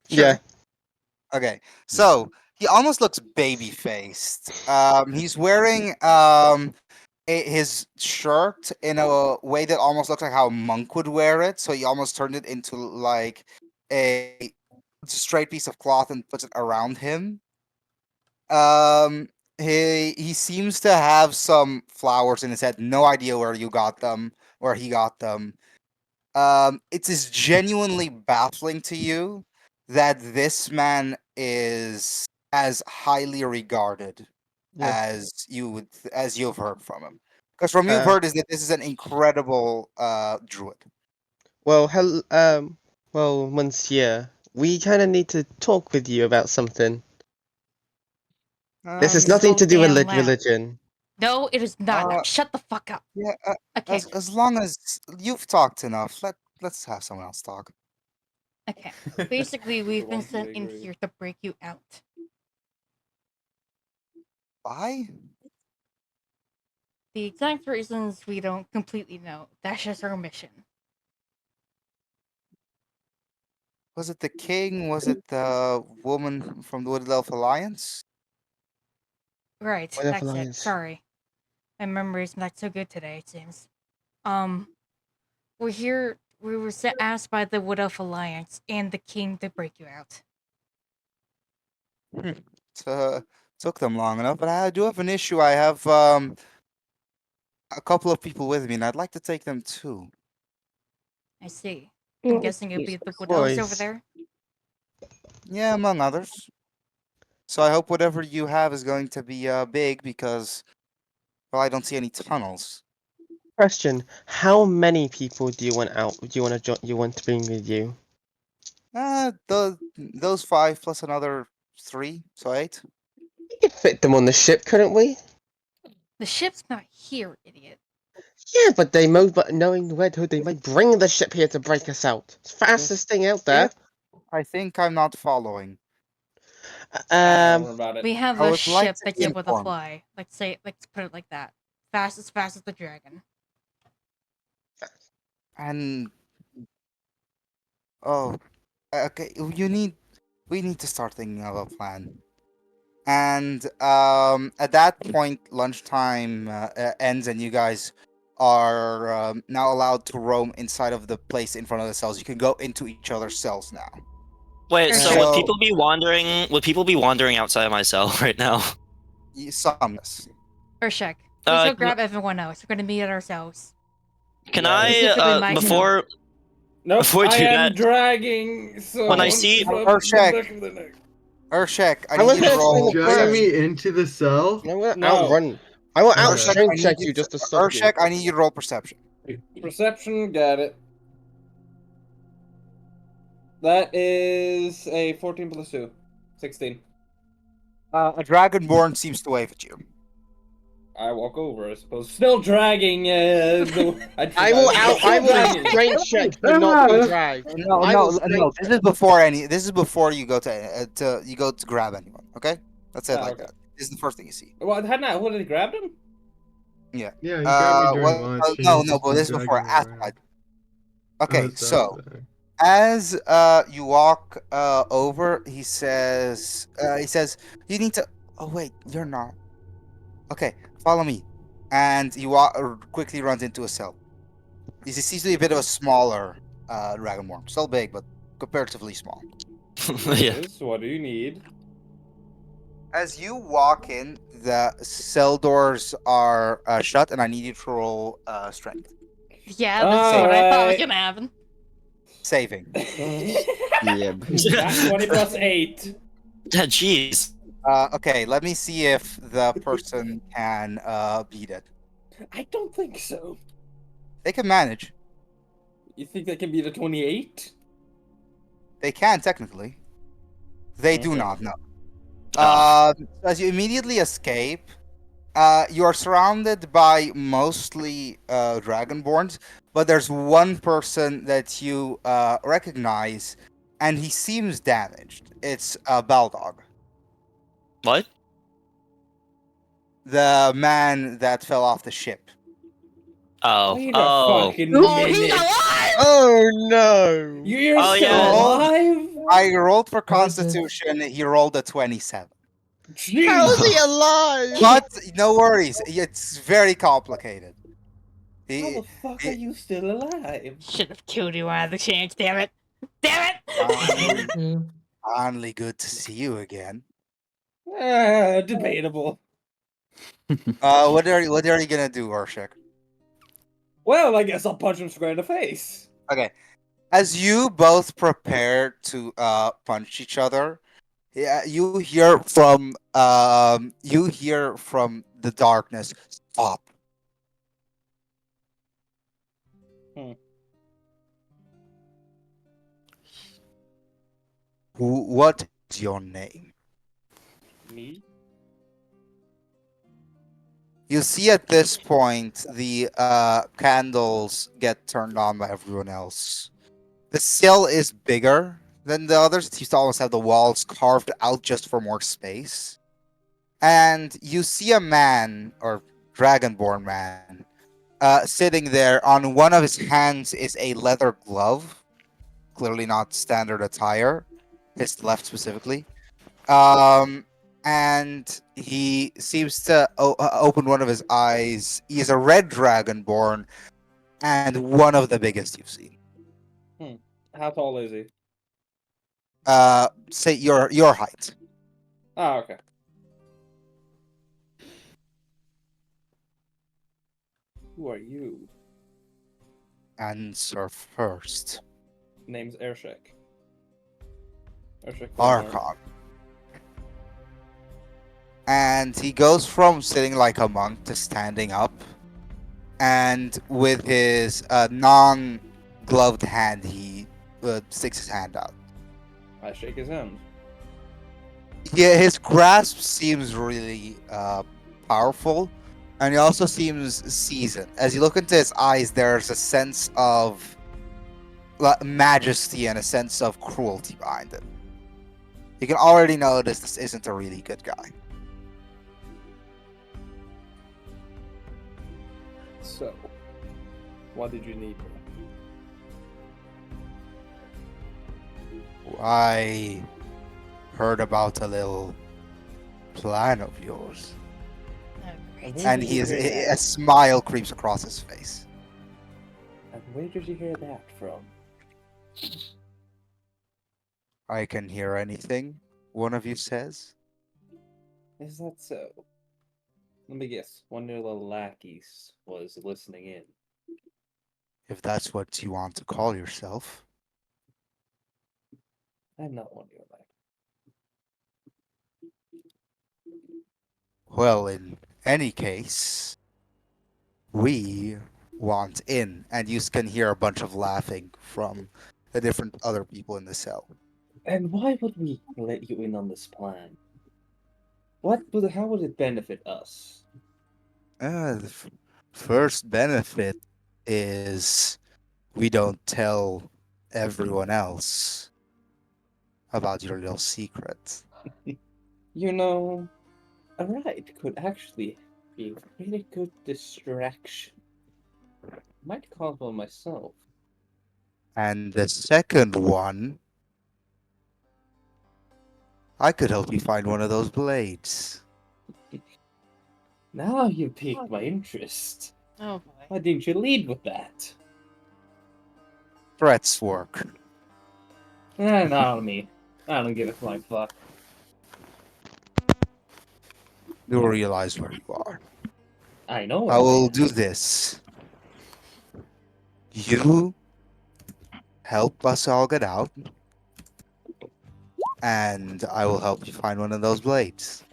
Yeah.
Okay, so he almost looks baby faced. He's wearing his shirt in a way that almost looks like how a monk would wear it. So he almost turned it into like a straight piece of cloth and puts it around him. He seems to have some flowers in his head. No idea where you got them, where he got them. It is genuinely baffling to you that this man is as highly regarded
Yeah.
as you've heard from him. Because from you've heard is that this is an incredible druid.
Well, well, Monsieur, we kind of need to talk with you about something. This is nothing
So
to do with
damn loud.
religion.
No, it is not. Now
Uh,
shut the fuck up.
Yeah,
Okay.
as long as you've talked enough, let's have someone else talk.
Okay. Basically, we've been
Wrongly
sent in
agree.
here to break you out.
Why?
The exact reasons we don't completely know. That's just our mission.
Was it the king? Was it the woman from the Wooded Elf Alliance?
Right,
What if
that's it.
alliance?
Sorry. My memory's not so good today, it seems. We're here. We were asked by the Wood Elf Alliance and the king to break you out.
Took them long enough, but I do have an issue. I have a couple of people with me, and I'd like to take them too.
I see. I'm
Mm,
guessing it'll be
Jesus
the Wood Elves over
Christ.
there.
Yeah, among others. So I hope whatever you have is going to be big because, well, I don't see any tunnels.
Question: how many people do you want out? Do you want to join? You want to bring with you?
Those 5 plus another 3, so 8.
We could fit them on the ship, couldn't we?
The ship's not here, idiot.
Yeah, but they move. But knowing Red Hood, they might bring the ship here to break us out. It's fastest thing out there.
I think I'm not following.
Don't worry about it.
We have
I
a
would like
ship
to
that's
be
able to
informed.
fly. Let's put it like that. Fast as the dragon.
And okay, we need to start thinking of a plan. And at that point, lunchtime ends, and you guys are now allowed to roam inside of the place in front of the cells. You can go into each other's cells now.
Wait, so
So-
would people be wandering? Would people be wandering outside of my cell right now?
Some, yes.
Urshek, let's go
can-
grab everyone else. We're gonna meet at ourselves.
Can
Specifically
I
my
before
Nope,
Before we
I
do
am
that-
dragging someone
When I see-
from the
Urshek.
back of the neck.
Urshek, I
I
need
was
you to
gonna
roll.
say
Dragging
Perception.
me into the cell?
I'm gonna
No.
outrun. I will
Okay.
out
Urshek,
strength
I
check
need
you just to stop you.
Urshek, I need you to roll perception.
Perception, got it. That is a 14 plus 2. 16.
A dragonborn seems to wave at you.
I walk over, I suppose. Still dragging.
I will out strength check but not be dragged.
No,
I
no,
will
no.
strength
This is before any. This is before you go to grab anyone. Okay, that's it.
Ah,
like
okay.
that. This is the first thing you see.
Well, hadn't I already grabbed him?
Yeah.
Yeah, he grabbed me during
well,
lunch.
no, but this is before. After. Okay, so as you walk over, he says you need to. Oh wait, you're not. Okay, follow me, and he quickly runs into a cell. He seems to be a bit of a smaller dragonborn, still big, but comparatively small.
yeah.
Yes, what do you need?
As you walk in, the cell doors are shut, and I need you to roll strength.
Yeah, this is what I thought was
Alright.
gonna happen.
Saving.
Yeah.
That's 20 plus 8.
Jeez.
Okay, let me see if the person can beat it.
I don't think so.
They can manage.
You think that can be the 28?
They can technically. They do
Okay.
not. No.
Ah.
As you immediately escape, you are surrounded by mostly dragonborns, but there's one person that you recognize, and he seems damaged. It's Baldog.
What?
The man that fell off the ship.
Wait a
Oh.
fucking
Oh, he's
minute.
alive!
Oh no!
You're
Oh,
still
yeah.
alive?
I rolled for Constitution. He rolled a 27.
How is he alive?
But no worries. It's very complicated.
How the fuck are you still alive?
Should have killed you when I had the chance, damn it! Damn it!
Finally, good to see you again.
Debatable.
What are you gonna do, Urshik?
Well, I guess I'll punch him square in the face.
Okay. As you both prepare to punch each other, yeah, you hear from the darkness. Stop. What is your name?
Me?
You see at this point the candles get turned on by everyone else. The cell is bigger than the others. It seems to almost have the walls carved out just for more space. And you see a man, or dragonborn man, sitting there. On one of his hands is a leather glove. Clearly not standard attire. His left specifically. And he seems to open one of his eyes. He is a red dragonborn, and one of the biggest you've seen.
How tall is he?
Say your height.
Ah, okay. Who are you?
Answer first.
Name's Ershek.
Archon. And he goes from sitting like a monk to standing up. And with his non-gloved hand, he sticks his hand out.
I shake his hand.
Yeah, his grasp seems really powerful. And he also seems seasoned. As you look into his eyes, there's a sense of majesty and a sense of cruelty behind it. You can already notice this isn't a really good guy.
So, what did you need?
I heard about a little plan of yours. And a smile creeps across his face.
And where did you hear that from?
I can hear anything one of you says.
Is that so? Let me guess. One of your little lackeys was listening in.
If that's what you want to call yourself.
I'm not one of your lackeys.
Well, in any case, we want in. And you can hear a bunch of laughing from the different other people in the cell.
And why would we let you in on this plan? How would it benefit us?
The first benefit is we don't tell everyone else about your little secret.
You know, a ride could actually be a really good distraction. Might call one myself.
And the second one, I could help you find one of those blades.
Now you piqued my interest.
Oh boy.
Why didn't you lead with that?
Threats work.
Not on me. I don't give a flying fuck.
You realize where you are.
I know.
I will do this. You help us all get out, and I will help you find one of those blades.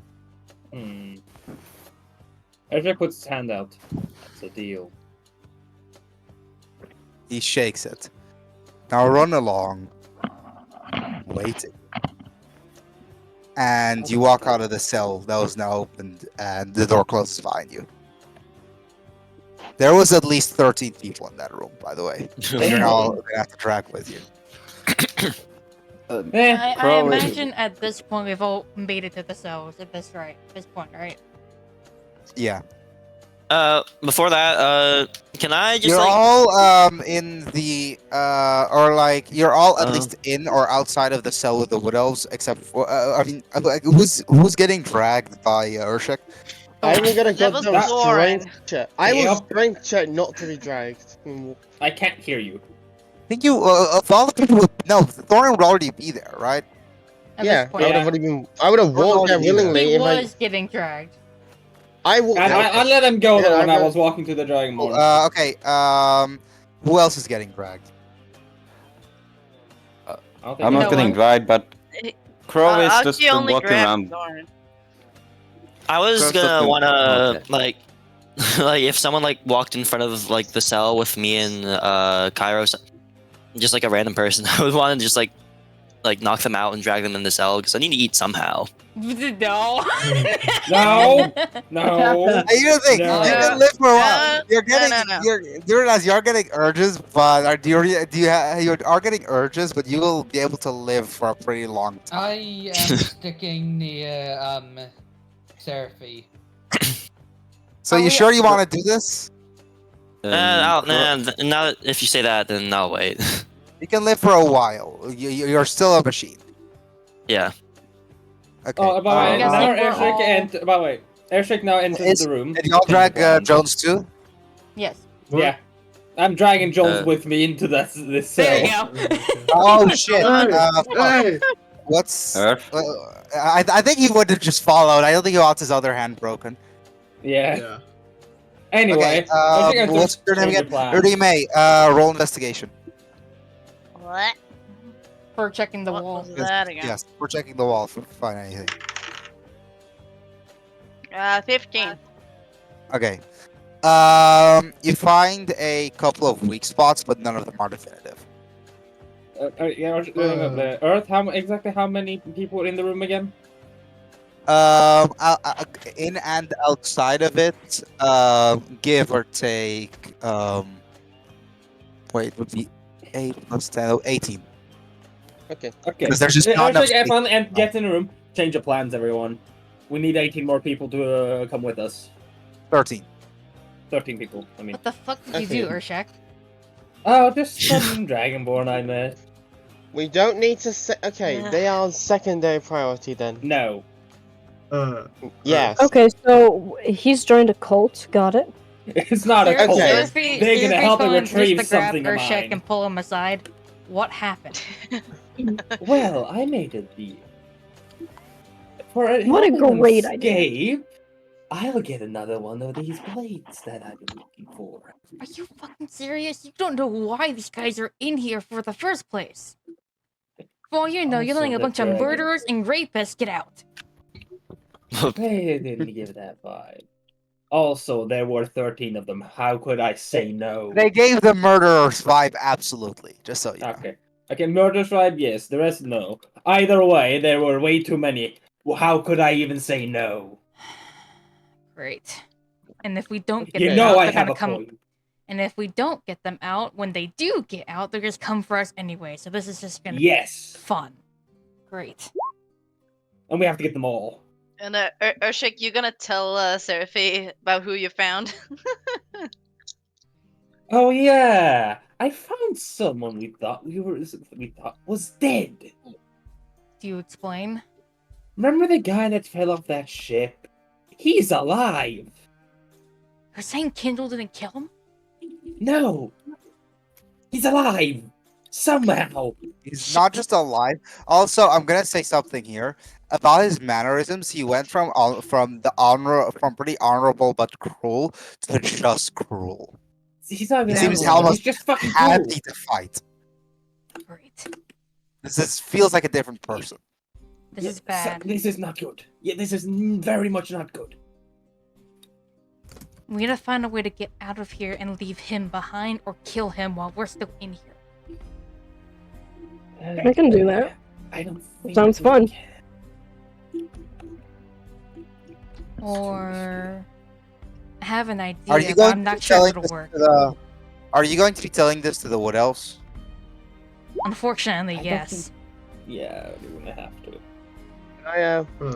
Ezra puts his hand out. That's a deal.
He shakes it. Now run along, waiting. And you walk out of the cell that was now opened, and the door closes behind you. There was at least 13 people in that room, by the way. You're all gonna have to drag with you.
I imagine at this point we've all made it to the cells at this point, right?
Yeah.
Before that, can I just
You're
like?
all in the or like you're all at
Uh.
least in or outside of the cell with the wood elves, except for I mean, like, who's getting dragged by Urshak?
I'm gonna
That
go
was
the
Thorin.
strength check. I will
Yep.
strength check not to be dragged.
I can't hear you.
I think you of all the people no, Thorin would already be there, right?
At
Yeah,
this point,
I would have already been. I would have
We're
walked there
already there.
willingly
he
if I.
was getting dragged.
I will.
I let him go
Yeah,
though
I
when I
will-
was walking to the Dragonborn.
Okay. Who else is getting dragged?
Okay.
I'm
No
not getting
one.
dragged, but Crow is just
Aki only
walking
grabbed
around.
Thorin.
I was
First
gonna
of all-
wanna
okay.
like, like if someone like walked in front of like the cell with me and Kairos, just like a random person, I would want to just like knock them out and drag them in the cell because I need to eat somehow.
No.
No. No.
Hey, you think
No.
you can live for a while.
No,
You're getting,
no.
you realize you're getting urges, but you are getting urges, but you will be able to live for a pretty long time.
I am sticking near Seraphy.
So
Are
you
we-
sure you want to do this?
Now that if you say that, then I'll wait.
You can live for a while. You're still a machine.
Yeah.
Okay.
Oh, by the way,
guess
now
if we're
Airshake
all-
and by the way, Airshake now enters
Is-
the room.
Did y'all drag Jones too?
Yes.
Yeah. I'm dragging Jones
Uh,
with me into this
There you
cell.
go.
Oh shit! Fuck.
Hey,
What's?
Earth.
I think he would have just followed. I don't think he wants his other hand broken.
Yeah.
yeah.
Anyway,
Okay.
Airshake enters,
What's your name
change
again?
your plan.
Rudy May. Roll investigation.
What?
For checking the
What
wall.
was that again?
Yes, we're checking the wall for find anything.
15.
Okay. You find a couple of weak spots, but none of them are definitive.
Yeah, the Earth. Exactly how many people are in the room again?
In and outside of it, give or take, wait, it would be 8 plus 10, 18.
Okay.
Okay.
Because there's just not enough
Airshake,
space.
everyone, and get in the room. Change your plans, everyone. We need 18 more people to come with us.
13.
13 people. I mean.
What the fuck did you do,
Okay.
Urshak?
Oh, just some Dragonborn I met.
We don't need to. Okay,
Yeah.
they are secondary priority then.
No.
Yes.
Okay, so he's joined a cult. Got it.
It's not a
Okay.
cult.
Seraphy-
They're gonna
Seraphy's
help me
going just
retrieve
to grab
something of
Urshak
mine.
and pull him aside. What happened?
Well, I made a deal. For
What a
helping
great
them
idea.
escape, I'll get another one of these blades that I've been looking for.
Are you fucking serious? You don't know why these guys are in here for the first place. For all you know, you're
Also
letting a
the
bunch of
dragon.
murderers and rapists get out.
They didn't give that vibe. Also, there were 13 of them. How could I say no?
They gave the murderers vibe, absolutely. Just so you know.
Okay. Okay, murder tribe, yes. The rest, no. Either way, there were way too many. Well, how could I even say no?
Great. And if we don't get
You
them
know
out,
I
they're
have
gonna
a
come.
point.
And if we don't get them out, when they do get out, they're just come for us anyway. So this is just gonna
Yes.
be fun. Great.
And we have to get them all.
And Urshak, you gonna tell Seraphy about who you found?
Oh yeah, I found someone we thought was dead.
Do you explain?
Remember the guy that fell off that ship? He's alive.
You're saying Kindle didn't kill him?
No, he's alive somehow.
He's not just alive. Also, I'm gonna say something here about his mannerisms. He went from pretty honorable but cruel to just cruel.
He's not
He
even
seems
honorable,
almost
he's just fucking
happy
cool.
to fight.
Great.
This feels like a different person.
This is
So-
bad.
this is not good. Yeah, this is very much not good.
We gotta find a way to get out of here and leave him behind or kill him while we're still in here.
I can do that.
I don't think
Sounds
we
fun.
can.
Or I have an idea,
Are you
but
going
I'm
to
not
be
sure if
telling
it'll
this
work.
to the? Are you going to be telling this to the Wood Elves?
Unfortunately,
I don't
yes.
Yeah, we're gonna have to.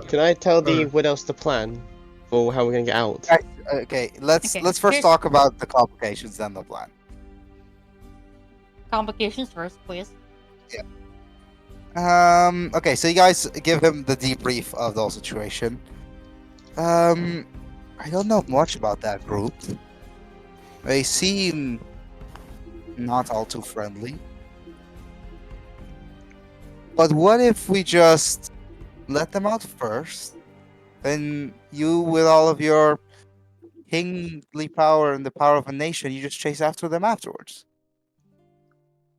Can I tell the
Uh.
Wood Elves the plan? for how we're gonna get out.
Okay, let's
Okay,
let's first
here's-
talk about the complications, then the plan.
Complications first, please.
Okay, so you guys give him the debrief of the whole situation. I don't know much about that group. They seem not all too friendly. But what if we just let them out first? Then you, with all of your kingly power and the power of a nation, you just chase after them afterwards.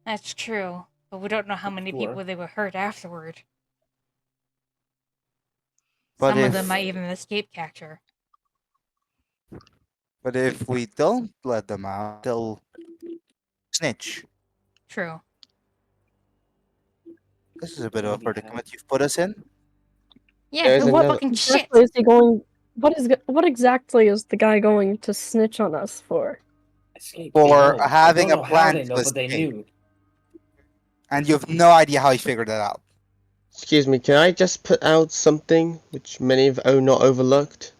That's true, but we don't know how many
Sure.
people they would hurt afterward.
But
Some of them
if-
might even escape capture.
But if we don't let them out, they'll snitch.
True.
This is a bit of a predicament you've put us in.
Yeah,
There's
who
another-
fucking shit.
Exactly is he going? What exactly is the guy going to snitch on us for?
Escape.
For
They know. I
having
don't
a
know how
plan
they
to
know, but they
escape.
knew.
And you have no idea how he figured that out.
Excuse me, can I just put out something which many have not overlooked?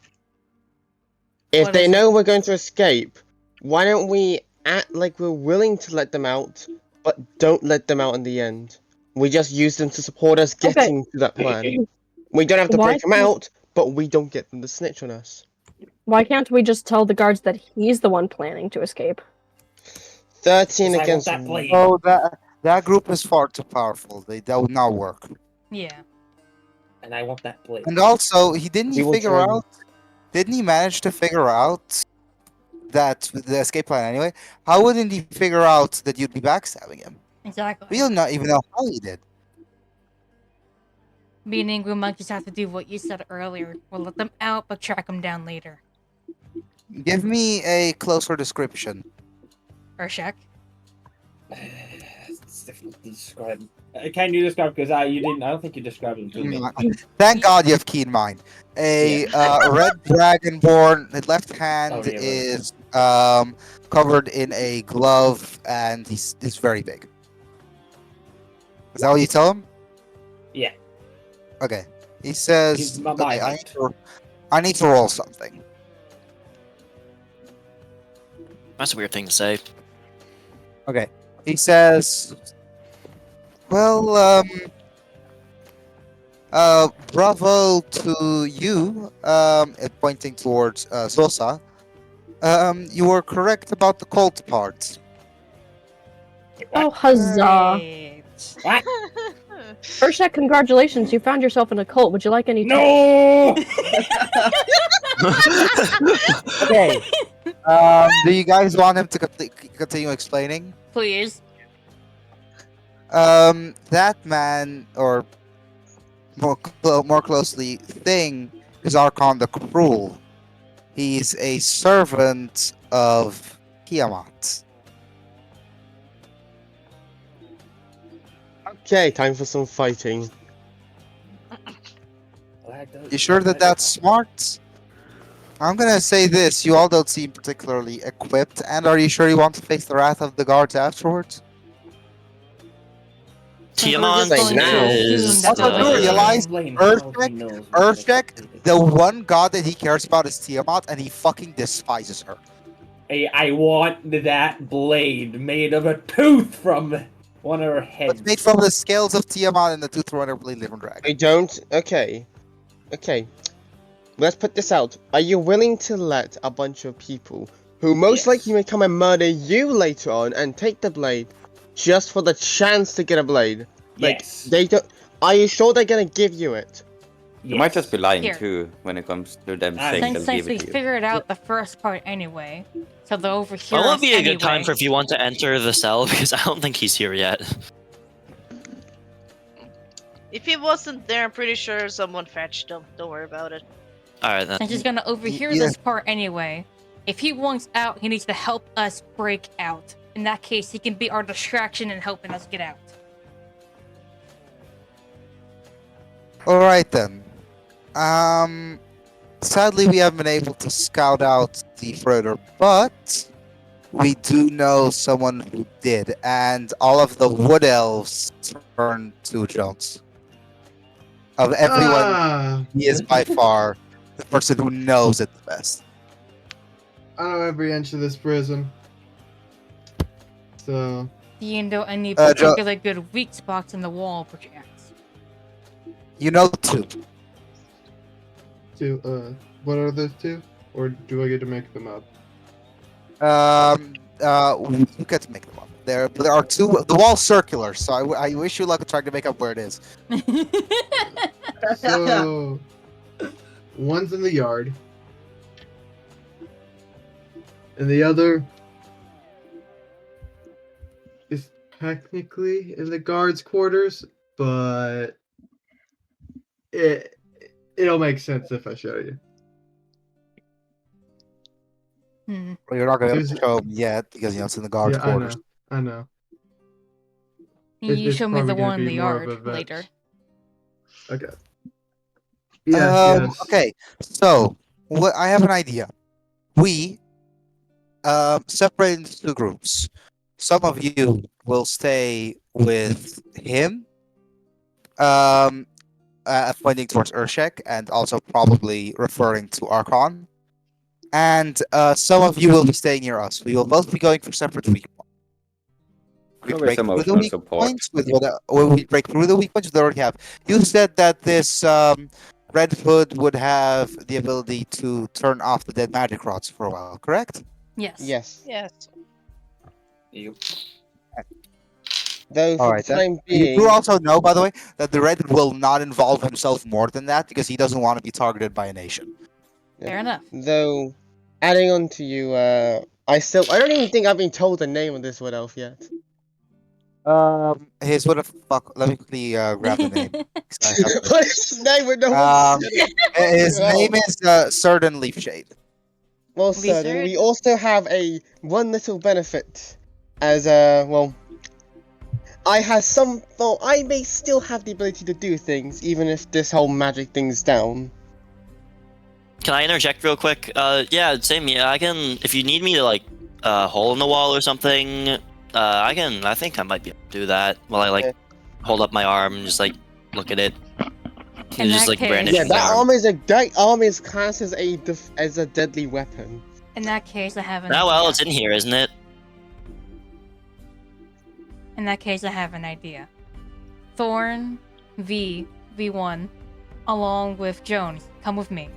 If
What
they
is it?
know we're going to escape, why don't we act like we're willing to let them out, but don't let them out in the end? We just use them to support us
Okay.
getting to that plan. We don't have to
Why
break them
can't-
out, but we don't get them to snitch on us.
Why can't we just tell the guards that he's the one planning to escape?
13
Because I want
against
that blade.
Oh, that group is far too powerful. That would not work.
Yeah.
And I want that blade.
And also, didn't
We will join.
Didn't he manage to figure out that the escape plan anyway? How wouldn't he figure out that you'd be backstabbing him?
Exactly.
We don't not even know how he did.
Meaning we might just have to do what you said earlier. We'll let them out, but track them down later.
Give me a closer description.
Urshak?
It's difficult to describe. Can you describe? Because you didn't. I don't think you described him to me.
Thank God you have keen mind. A red dragonborn, the left hand
Oh, yeah, right.
is covered in a glove, and he's very big. Is that what you tell him?
Yeah.
Okay. He says,
He's my
okay,
height.
I need to roll something.
That's a weird thing to say.
Okay. He says, well, bravo to you, pointing towards Sosa. You were correct about the cult part.
Oh, huzzah!
Great.
What?
Urshak, congratulations! You found yourself in a cult. Would you like any?
No!
Okay. Do you guys want him to continue explaining?
Please.
That man, or more closely, thing, is Archon the Cruel. He's a servant of Tiamat.
Okay, time for some fighting.
You sure that that's smart? I'm gonna say this: you all don't seem particularly equipped, and are you sure you want to face the wrath of the guards afterwards?
Tiamat
Say now.
is.
Also, do realize Urshak, the one god that he cares about is Tiamat, and he fucking despises her.
Hey, I want that blade made of a tooth from one of her heads.
It's made from the scales of Tiamat and the tooth runner living dragon.
I don't. Okay. Let's put this out. Are you willing to let a bunch of people who most likely may come and murder you later on and take the blade just for the chance to get a blade? Like,
Yes.
they don't. Are you sure they're gonna give you it?
You might just be lying
Here.
too when it comes to them saying they'll
Since
give
we
it to you.
figured out the first part anyway, so they'll overhear
Well,
us
would be a
anyway.
good time for if you want to enter the cell because I don't think he's here yet.
If he wasn't there, I'm pretty sure someone fetched him. Don't worry about it.
All right then.
Since he's gonna overhear
yeah.
this part anyway, if he wants out, he needs to help us break out. In that case, he can be our distraction in helping us get out.
Alright then. Sadly we haven't been able to scout out the further, but we do know someone who did, and all of the wood elves turned to Jones. Of everyone, he is by far the person who knows it the best.
I know every inch of this prison. So
Do you know any
Joe-
particular good weak spots in the wall, perchance?
You know two.
what are those two? Or do I get to make them up?
You get to make them up. There are two. The wall's circular, so I wish you luck trying to make up where it is.
So one's in the yard. And the other is technically in the guards' quarters, but it'll make sense if I show you.
Hmm.
Well, you're not going to
There's-
show them yet because it's in the guards'
Yeah,
quarters.
I know.
You
It's
show me the
probably gonna
one in
be
the
more of
yard
a
later.
Okay. Yes.
Okay, so I have an idea. We separate into two groups. Some of you will stay with him, pointing towards Urshek and also probably referring to Archon. And some of you will be staying near us. We will both be going for separate weak points. We
Always
break through the
emotional
weak
support.
points with when we break through the weak points we already have. You said that this Red Hood would have the ability to turn off the dead magic rods for a while, correct?
Yes.
Yes.
Yes.
Though for
Alright,
the time
You
being,
do also know, by the way, that the Red Hood will not involve himself more than that because he doesn't want to be targeted by a nation.
Fair enough.
though, adding on to you, I don't even think I've been told the name of this wood elf yet.
His what the fuck? Let me quickly grab the name. 'Cause I have it.
What is his name? With no one
Um,
said it?
His
Well,
name is Certain Leafshade.
Well, sir, then
Wizard?
we also have one little benefit, as I may still have the ability to do things, even if this whole magic thing's down.
Can I interject real quick? Yeah, same. Yeah, I can. If you need me to like hole in the wall or something, I can. I think I might be able to do that while I like
Okay.
hold up my arm and just like look at it.
In
And just
that
like
case-
brandish
Yeah,
my arm.
that arm is classed as a deadly weapon.
In that case, I have an
Oh well,
idea.
it's in here, isn't it?
In that case, I have an idea. Thorn, V1, along with Jones. Come with me.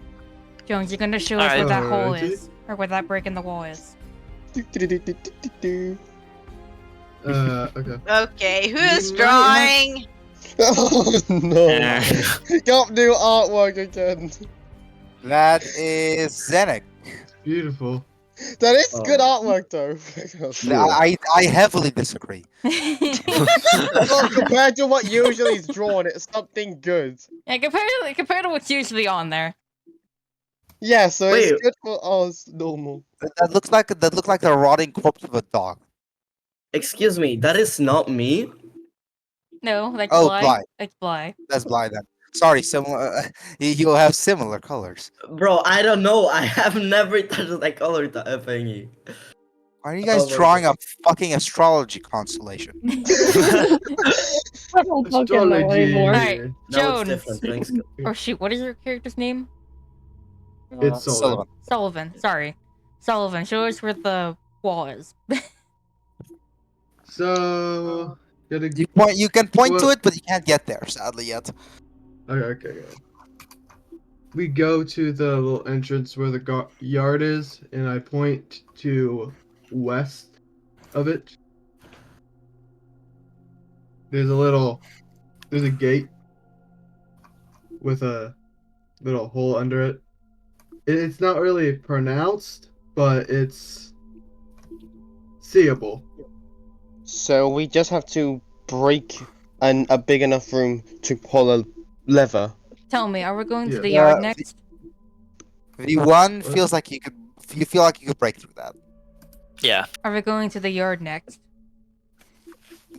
Jones, you're gonna show us where that hole
Alrighty.
is, or where that break in the wall is.
Okay.
Okay, who is
You might
drawing?
Oh no! Don't do artwork again.
That is Zenek.
Beautiful.
That is
Oh.
good artwork, though.
I heavily disagree.
Well, compared to what usually is drawn, it's something good.
Yeah, compared to what's usually on there.
Yeah, so
Wait.
it's good for us normal.
That looks like the rotting corpse of a dog.
Excuse me, that is not me.
No, like
Oh,
Bly.
Bly.
Like Bly.
That's blind. Then. Sorry, similar. You have similar colors.
Bro, I don't know. I have never touched that color thingy.
Why are you guys
Oh my
drawing a fucking astrology constellation?
I don't fucking know
Astrology.
anymore.
Alright,
Now it's
Jones.
different. Thanks.
Or shoot, what is your character's name?
It's Sullivan.
Sullivan. Sorry, Sullivan. Show us where the wall is.
So gotta
You can point to
Well-
it, but you can't get there, sadly yet.
okay. We go to the little entrance where the yard is, and I point to west of it. There's a gate with a little hole under it. It's not really pronounced, but it's seeable.
So we just have to break a big enough room to pull a lever.
Tell me, are we going to
Yeah.
the yard
Uh,
next?
V1 feels like you feel like you could break through that.
Yeah.
Are we going to the yard next?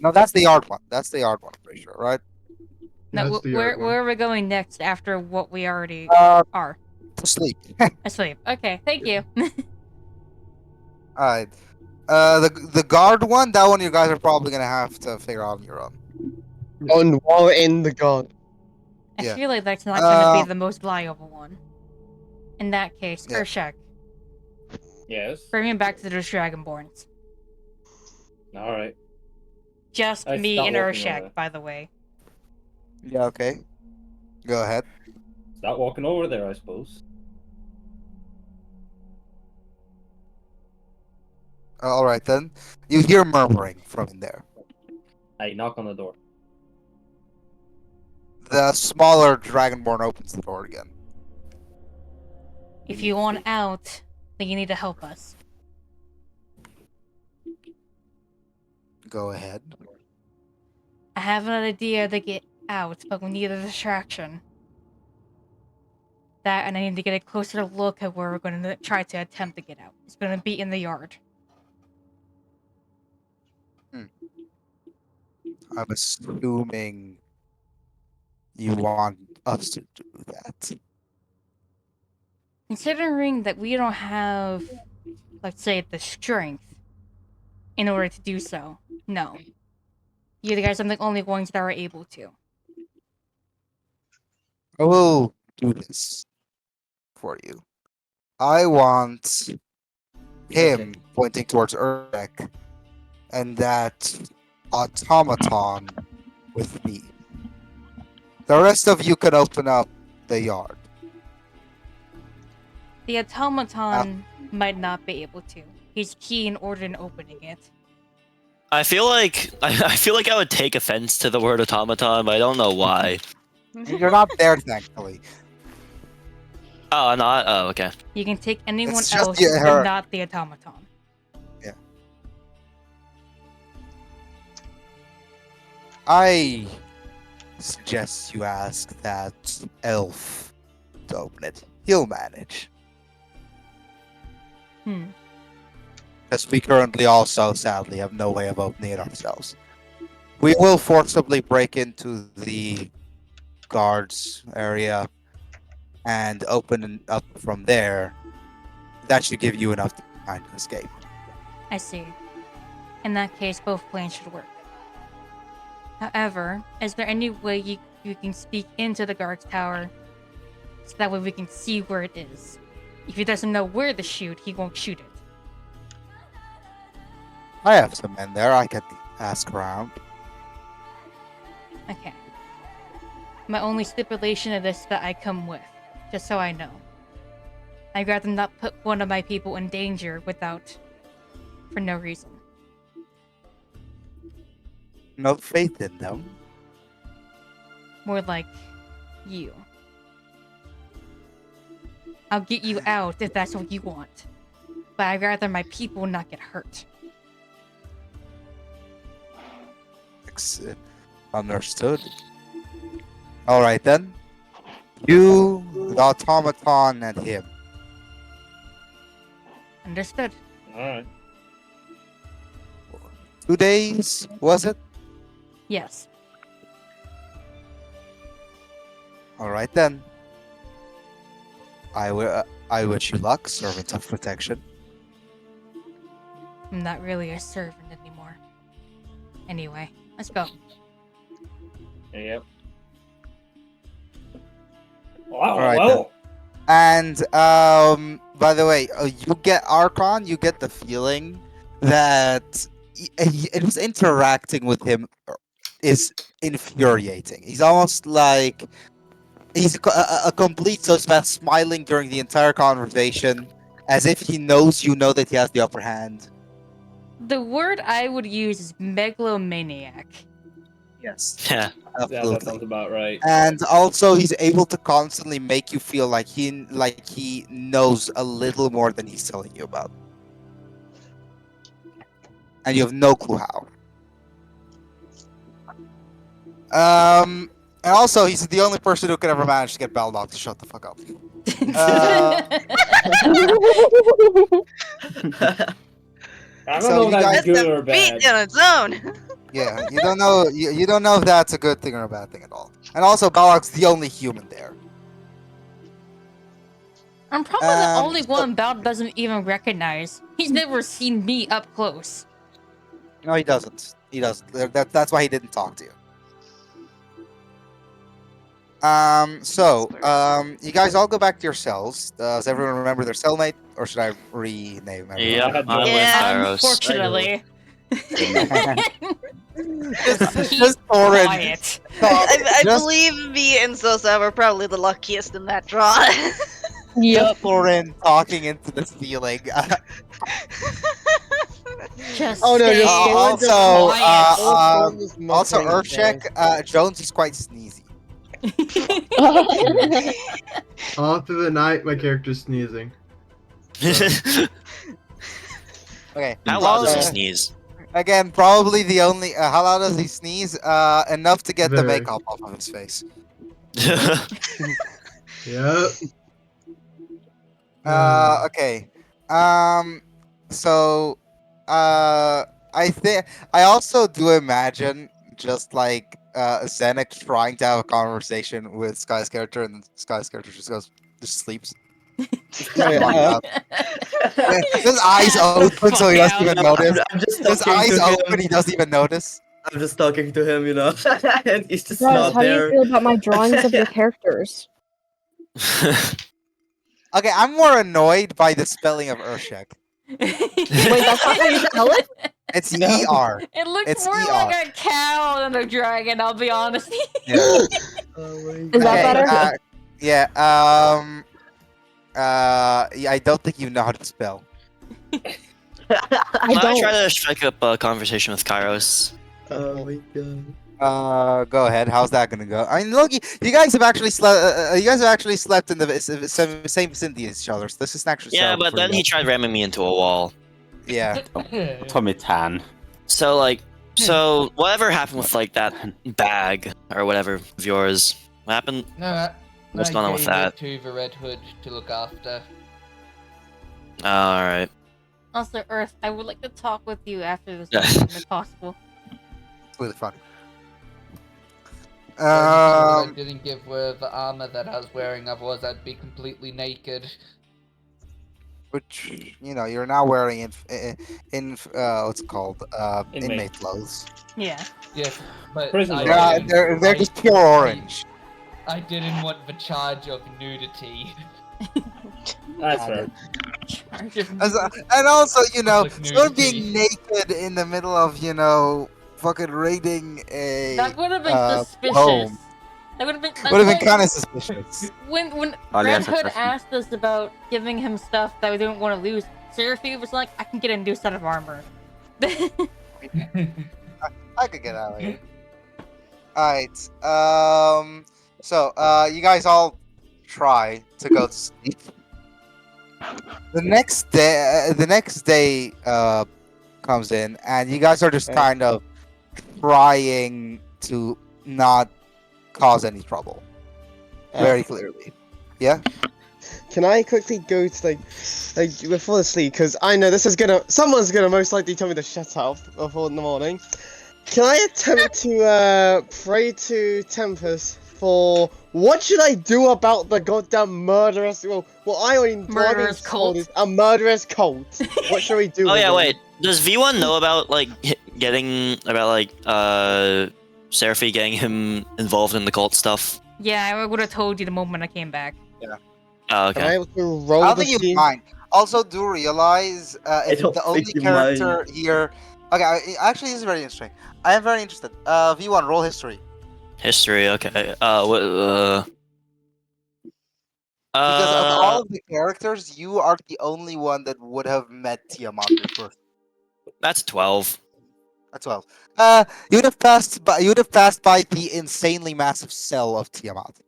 No, that's the yard one. That's the yard one, I'm pretty sure, right?
No,
That's the
where
yard one.
where are we going next after what we already
Uh,
are?
to sleep.
Asleep. Okay, thank you.
Alright. The guard one, that one you guys are probably gonna have to figure out on your own.
While in the guard.
I
Yeah.
feel like that's not gonna
Uh,
be the most viable one. In that case,
Yeah.
Urshak,
Yes.
bring me back to those Dragonborns.
All right.
Just
I
me
start
and
walking
Urshak,
over.
by the way.
Yeah, okay. Go ahead.
Start walking over there, I suppose.
All right then. You hear murmuring from in there.
Hey, knock on the door.
The smaller dragonborn opens the door again.
If you want out, then you need to help us.
Go ahead.
I have an idea to get out, but we need a distraction. That, and I need to get a closer look at where we're going to try to attempt to get out. It's going to be in the yard.
I'm assuming you want us to do that.
Considering that we don't have, let's say, the strength in order to do so, no. You guys are the only ones that are able to.
I will do this for you. I want him pointing towards Urek and that automaton with me. The rest of you can open up the yard.
The automaton might not be able to. He's key in order in opening it.
I feel like I would take offense to the word automaton, but I don't know why.
You're not there, thankfully.
Oh, I'm not. Oh, okay.
You can take anyone
It's just
else,
her.
but not the automaton.
Yeah. I suggest you ask that elf to open it. He'll manage. Because we currently also, sadly, have no way of opening it ourselves. We will forcibly break into the guards area and open it up from there. That should give you enough time to escape.
I see. In that case, both plans should work. However, is there any way you can speak into the guard's tower so that way we can see where it is? If he doesn't know where to shoot, he won't shoot it.
I have some men there. I can ask around.
Okay. My only stipulation of this that I come with, just so I know. I'd rather not put one of my people in danger for no reason.
No faith in them.
More like you. I'll get you out if that's what you want. But I'd rather my people not get hurt.
Understood. Alright then. You, the automaton, and him.
Understood.
Alright.
2 days, was it?
Yes.
Alright then. I wish you luck, servant of protection.
I'm not really a servant anymore. Anyway, let's go.
Yep. Wow,
Alright
well.
then. And by the way, you get Archon, you get the feeling that it was interacting with him is infuriating. He's almost like he's a complete sociopath, smiling during the entire conversation, as if he knows you know that he has the upper hand.
The word I would use is megalomaniac.
Yes.
Yeah.
Yeah, that sounds about right.
And also, he's able to constantly make you feel like he knows a little more than he's telling you about, and you have no clue how. And also, he's the only person who can ever manage to get Baldock to shut the fuck up.
I don't
So
know
you
if that's
guys-
good or
Beat
bad.
on its own.
Yeah, you don't know. You don't know if that's a good thing or a bad thing at all. And also, Balrog's the only human there.
I'm probably the only one Bal doesn't even recognize. He's never seen me up close.
No, he doesn't. He doesn't. That's why he didn't talk to you. You guys all go back to your cells. Does everyone remember their cellmate, or should I rename everyone?
Yep, I'm with
Yeah,
Kairos.
Unfortunately.
Just Thorin.
Quiet.
I
Just-
believe me and Zosa were probably the luckiest in that draw.
Just Thorin talking into the ceiling.
Just
Oh, no,
stay
you're
also,
quiet.
also Urshek, Jones is quite sneezy.
All through the night, my character's sneezing.
Okay.
How loud does he
Uh,
sneeze?
Again, probably the only. How loud does he sneeze? Enough to get the
Very.
makeup off of his face.
Yep.
Okay. So, I think I also do imagine just like Zenek trying to have a conversation with Sky's character, and Sky's character just sleeps. His eyes open, so he doesn't even notice.
I'm just
His
talking
eyes
to
open,
him.
he doesn't even notice.
I'm just talking to him, you know, and he's just
Guys,
not
how do you
there.
feel about my drawings of your characters?
Okay, I'm more annoyed by the spelling of Urshek.
Wait, that's not how you spell it?
It's
No.
ER.
It looks
It's
more
ER.
like a cow than a dragon, I'll be honest.
Yeah.
Oh
Is that better?
Yeah. Yeah, I don't think you know how to spell.
I
I
don't.
try to strike up a conversation with Kairos.
Oh my god.
Go ahead. How's that gonna go? I mean, Loki, you guys have actually slept. You guys have actually slept in the same vicinity as each other. So this is actually.
Yeah,
sound
but then
pretty
he tried ramming me into a wall.
Yeah.
Tommy Tan.
So whatever happened with like that bag or whatever of yours? What happened?
No,
What's
I
going on with
gave it
that?
to the Red Hood to look after.
All right.
Also, Earth, I would like to talk with you after this session, if possible.
It's really fun.
I didn't give her the armor that I was wearing, otherwise I'd be completely naked.
Which you're now wearing in what's it called
Inmate.
inmate clothes.
Yeah.
Yes, but
Prison
I
Yeah,
didn't-
they're just pure orange.
I didn't want the charge of nudity.
That's fair.
And also,
Public
someone
nudity.
being naked in the middle of fucking raiding a
That would have been suspicious.
home
That would have been.
would have been kind of suspicious.
When
Oh, yeah,
Red Hood
successful.
asked us about giving him stuff that we didn't want to lose, Seraphine was like, "I can get a new set of armor."
I could get out of here. Alright. So, you guys all try to go to sleep. The next day comes in, and you guys are just kind of trying to not cause any trouble. Very clearly. Yeah?
Can I quickly go to like before the sleep? Because I know someone's gonna most likely tell me to shut up before in the morning. Can I attempt to pray to Tempest for what should I do about the goddamn murderous? Well, I already
Murderous cult.
is a murderous cult. What should we do?
Oh
with
yeah,
it?
wait. Does V1 know about Seraphine getting him involved in the cult stuff?
Yeah, I would have told you the moment I came back.
Oh,
Am I
okay.
able to roll
I don't
the
think you
team?
mind. Also, do realize if
don't
the only
think you mind.
character here. Okay, actually, this is very interesting. I am very interested. V1, roll history.
History. Okay.
Because of all of the characters, you are the only one that would have met Tiamat first.
That's 12.
That's 12. You would have passed by the insanely massive cell of Tiamat.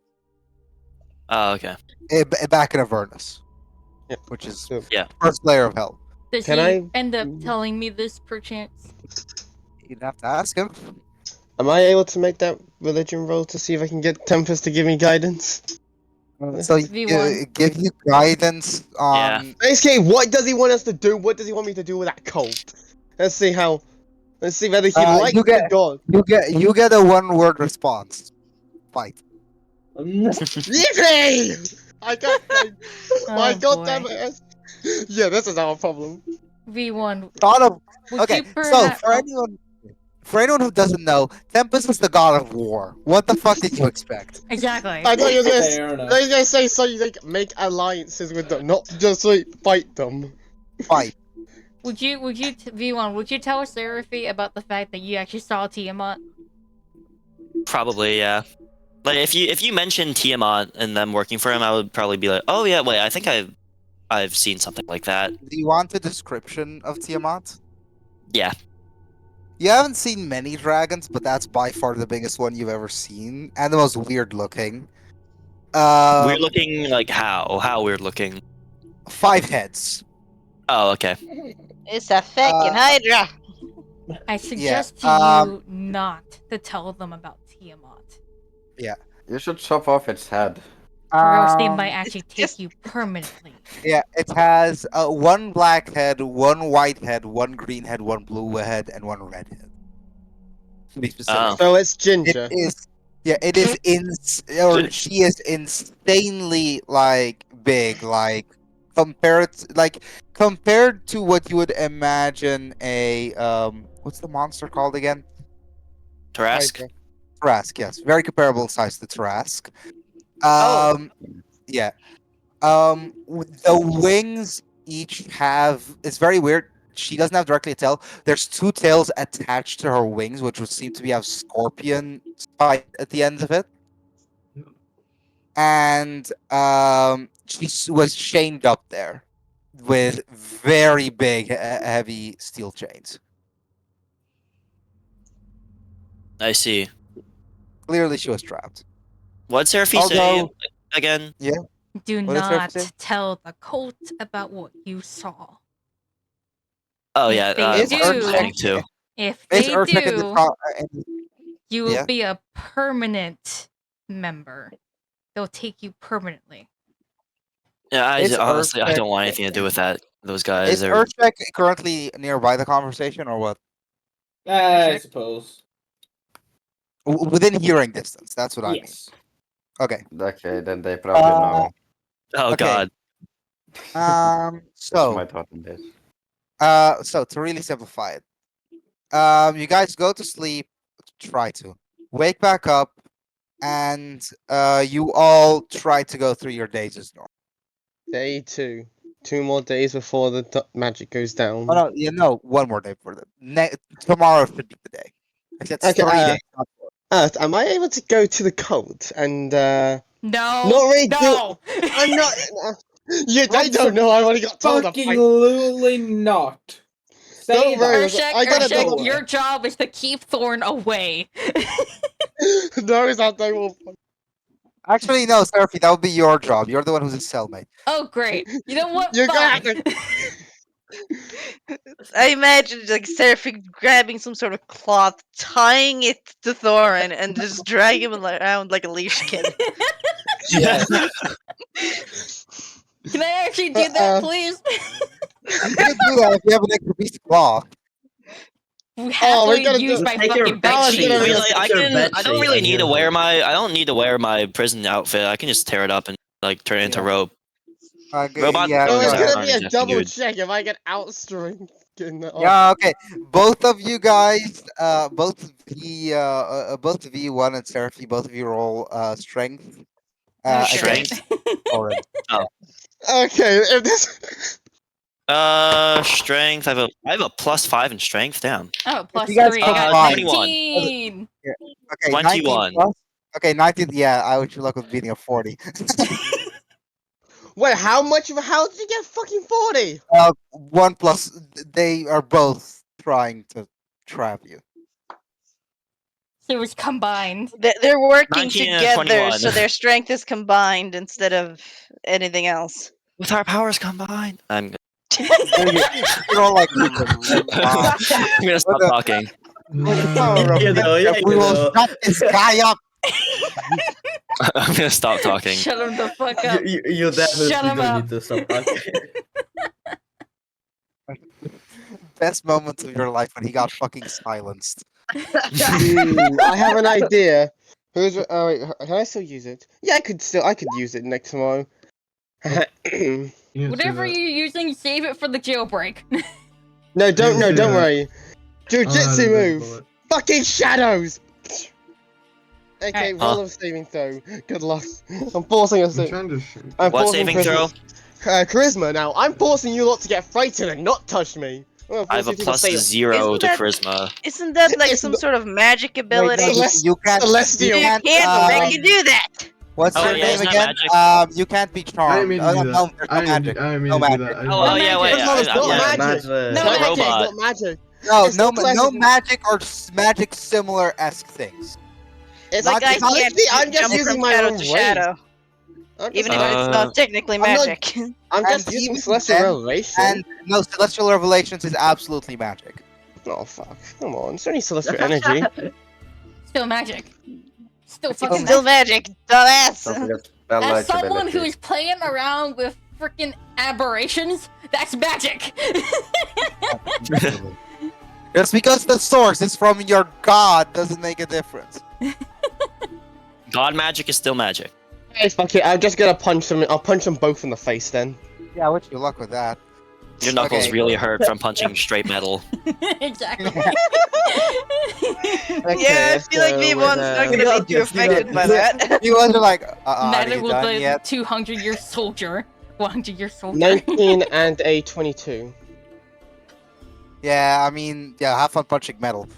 Oh, okay.
Back in Avernus.
Yeah.
Which is
Yeah.
first layer of hell.
Does
Can
he
I-
end up telling me this perchance?
You'd have to ask him.
Am I able to make that religion roll to see if I can get Tempest to give me guidance?
So
V1.
give you guidance on.
Basically, what does he want us to do? What does he want me to do with that cult? Let's see whether he likes
you
the
get-
god.
You get a one-word response. Fight.
Yippee! I got my
Oh,
goddamn
boy.
ass. Yeah, this is our problem.
V1.
Thought of.
Would
Okay,
you
so
perhaps-
for anyone for anyone who doesn't know, Tempest is the god of war. What the fuck did you expect?
Exactly.
I thought you were
Fair enough.
gonna say so you like make alliances with them, not just like fight them.
Fight.
Would you V1? Would you tell Seraphy about the fact that you actually saw Tiamat?
Probably, yeah. Like if you mentioned Tiamat and them working for him, I would probably be like, oh yeah, wait, I think I've seen something like that.
Do you want a description of Tiamat?
Yeah.
You haven't seen many dragons, but that's by far the biggest one you've ever seen, and the most weird looking.
Weird looking, like how? How weird looking?
5 heads.
Oh, okay.
It's a fucking Hydra.
I suggest to you not to tell them about Tiamat.
Yeah.
You should chop off its head.
Or else they might actually take you permanently.
Yeah, it has 1 black head, 1 white head, 1 green head, 1 blue head, and 1 red head. To be specific.
So it's Ginger.
It is. Yeah, it is she is insanely like big, like compared to what you would imagine a what's the monster called again?
Tarrasque.
Tarrasque, yes, very comparable size to Tarrasque. Yeah. The wings each have. It's very weird. She doesn't have directly a tail. There's 2 tails attached to her wings, which would seem to be have scorpion spike at the ends of it. And she was chained up there with very big, heavy steel chains.
I see.
Clearly, she was trapped.
What'd Seraphy say again?
Yeah.
Do
What did Seraphy
not
say?
tell the cult about what you saw.
Oh yeah,
If they do,
planning to.
if
Is
they
Earthcheck in the
do, you will
Yeah.
be a permanent member. They'll take you permanently.
Yeah,
Is
honestly, I
Earthcheck-
don't want anything to do with that. Those guys.
Is Earthcheck currently nearby the conversation or what?
I suppose.
Within hearing distance. That's what I mean.
Yes.
Okay.
Okay, then they probably know.
Oh
okay.
god.
That's
So
my thought on this.
so to really simplify it, you guys go to sleep, try to wake back up, and you all try to go through your days as normal.
Day 2. 2 more days before the magic goes down.
Oh no, you know, 1 more day for the tomorrow should be the day. It's
Okay,
3 days. Not 4.
Earth, am I able to go to the cult and
No.
not really
No.
I'm not. They don't know. I already got told.
Fucking literally not. Say
Don't worry,
Urshek,
I gotta
Urshek,
double-
your job is to keep Thorn away.
No, it's not. They will.
Actually, no, Seraphy, that would be your job. You're the one who's a cellmate.
Oh, great. You know what?
You're gonna
Fine.
have
I imagine like Seraphim grabbing some sort of cloth, tying it to Thorin, and just dragging him around like a leash kid.
Yes.
Can I actually do that, please?
You can do that if you have an extra piece of cloth.
Happily
gotta
use
do-
my
take your
fucking
bed
bed
sheet.
sheet.
I mean, like, I
Your
can.
bed
I don't
sheet
really
and
need to
your
wear
robe.
my. I don't need to wear my prison outfit. I can just tear it up and like turn it into robe. Robot.
Yeah,
Oh, it's
Sorry,
gonna be a
Jeff,
double
dude.
check if I get outstring.
Yeah, okay. Both of you guys, both V1 and Seraphy, both of you roll strength.
Strength?
Orin.
Okay, if this.
Strength. I have a +5 in strength. Damn.
Oh, plus
you guys
3. I got
combine-
19.
Okay, 19
21.
plus- Okay, 19. Yeah, I wish you luck with beating a 40.
Wait, how much? How did you get fucking 40?
1 plus. They are both trying to trap you.
So it was combined.
They're working
19 and
together,
21.
so their strength is combined instead of anything else.
With our powers combined, I'm
You're all like,
I'm gonna stop talking.
we will shut this guy up.
I'm gonna stop talking.
Shut him the fuck up.
You definitely
Shut him
don't
up.
need to stop talking.
Best moments of your life when he got fucking silenced.
I have an idea. Who's? Oh wait, can I still use it? Yeah, I could use it next tomorrow.
Whatever you're using, save it for the jailbreak.
No, don't worry.
Oh,
Jujitsu move. fucking shadows! Okay,
Alright.
roll of saving throw. Good luck. I'm forcing a
I'm
saving.
trying to shoot.
What saving throw?
Charisma now. I'm forcing you lot to get frightened and not touch me.
I have a plus
+0.
0
Isn't
to
that-
charisma.
Isn't that like
It's
some
not-
sort of magic ability?
You can't.
Celestial.
You can't make you do that.
What's
Oh,
your
yeah,
name
isn't
again?
that
You can't be
I didn't
charmed.
mean to do
No,
that.
there's
I
no
didn't
magic.
I didn't mean
No
to do
magic.
that. I
Oh,
didn't-
yeah, wait.
Charisma is not
yeah,
magic.
Magic.
It's
No,
not magic. It's
robot.
not magic.
No,
It's
no,
not classic-
no magic or magic similar-esque things.
It's
Like
like
I
honestly,
can't
I'm just
jump
using
from
my
shadow
own
to
rays.
shadow,
I'm just,
even if it's
Uh,
not technically
I'm not-
magic.
I'm just
and
using
even
celestial
then-
revelation.
And no, celestial revelations is absolutely magic.
Oh fuck! Come on, it's only celestial energy.
Still magic. Still
It's
fucking
still magic, dumbass.
Don't forget spell
As someone
ability.
who's playing around with freaking aberrations, that's magic.
Just because the source is from your god doesn't make a difference.
God magic is still magic.
Hey, fuck it! I'm just gonna punch them. I'll punch them both in the face then.
Yeah, wish you luck with that.
Your knuckles
Okay.
really hurt from punching straight metal.
Exactly.
Yeah, I feel like V1's not gonna be too affected by that.
You guys are like, are
Neither
you
will
done
the
yet?
200-year soldier. 100-year soldier.
19 and a 22.
Yeah, I mean, yeah, have fun punching metal.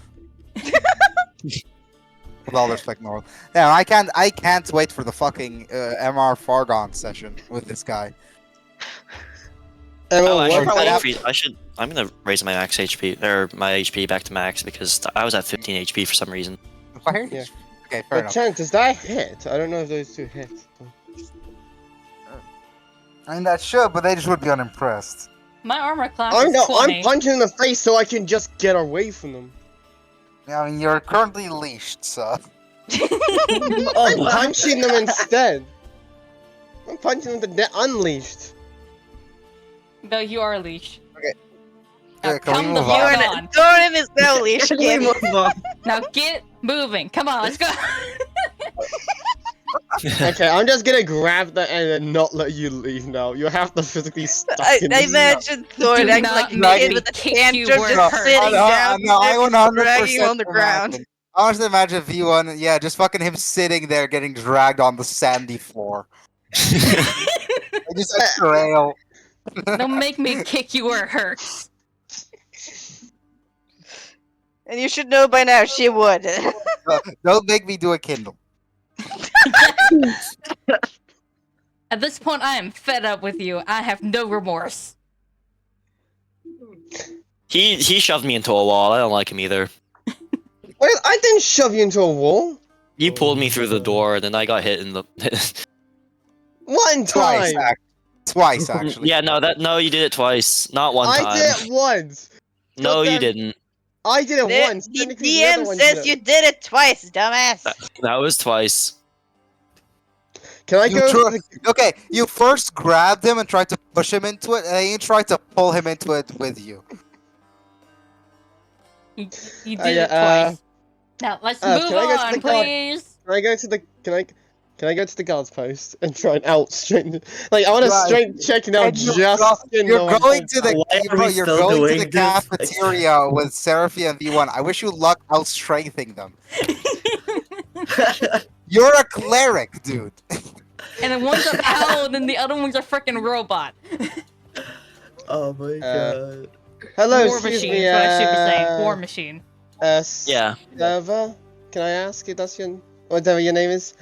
With all respect, Noel. Yeah, I can't wait for the fucking MR Fargon session with this guy.
Oh, I should
what?
probably
What?
increase. I'm gonna raise my max HP or my HP back to max because I was at 15 HP for some reason.
Why are you?
Yeah.
Okay, fair
But
enough.
Chance, does that hit? I don't know if those two hit.
I mean, that should, but they just would be unimpressed.
My armor class
I'm
is
not.
20.
I'm punching in the face so I can just get away from them.
I mean, you're currently leashed, so.
I'm punching them instead. I'm punching them to get unleashed.
No, you are leash.
Okay.
Now
Yeah, can we
come the
move
fuck
on?
on.
Thorin is now leash again.
Now get moving. Come on, let's go.
Okay, I'm just gonna grab that and then not let you leave now. You have to physically stuck
I
in this.
imagine Thorin
Do
acting
not
like a
make
kid
me
with a
kick you
tantrum,
where it
just
hurts.
sitting down,
No, I
just
100%
dragging on the ground.
imagine. I honestly imagine V1, yeah, just fucking him sitting there getting dragged on the sandy floor. Just a trail.
Don't make me kick you where it hurts.
And you should know by now she would.
Don't make me do a Kindle.
At this point, I am fed up with you. I have no remorse.
He shoved me into a wall. I don't like him either.
Wait, I didn't shove you into a wall.
You pulled me through the door, and then I got hit in the.
One
Twice,
time.
Twice, actually.
Yeah, no, you did it twice, not one time.
I did it once.
No, you
Goddamn-
didn't.
I did it once.
The
Technically, the other
DM
one
says
did
you
it.
did it twice, dumbass.
That was twice.
Can I
You
go?
tr- okay, you first grabbed him and tried to push him into it, and then you tried to pull him into it with you.
You did
yeah,
it twice. Now let's move
can I go to
on,
the guard?
please.
Can I go to the? Can I go to the guard's post and try and out straighten? Like I want to
Right.
straight check now.
And
Just
You're going to the
Why are we
you're
still
going to
doing
the
this?
cafeteria with Seraphia and V1. I wish you luck out strengthening them. You're a cleric, dude.
And then one's a paladin, and the other one's a freaking robot.
Oh my god.
Hello,
War
excuse
machine.
me.
Is what I should be saying. War machine.
Yeah.
Server, can I ask if that's your whatever your name is?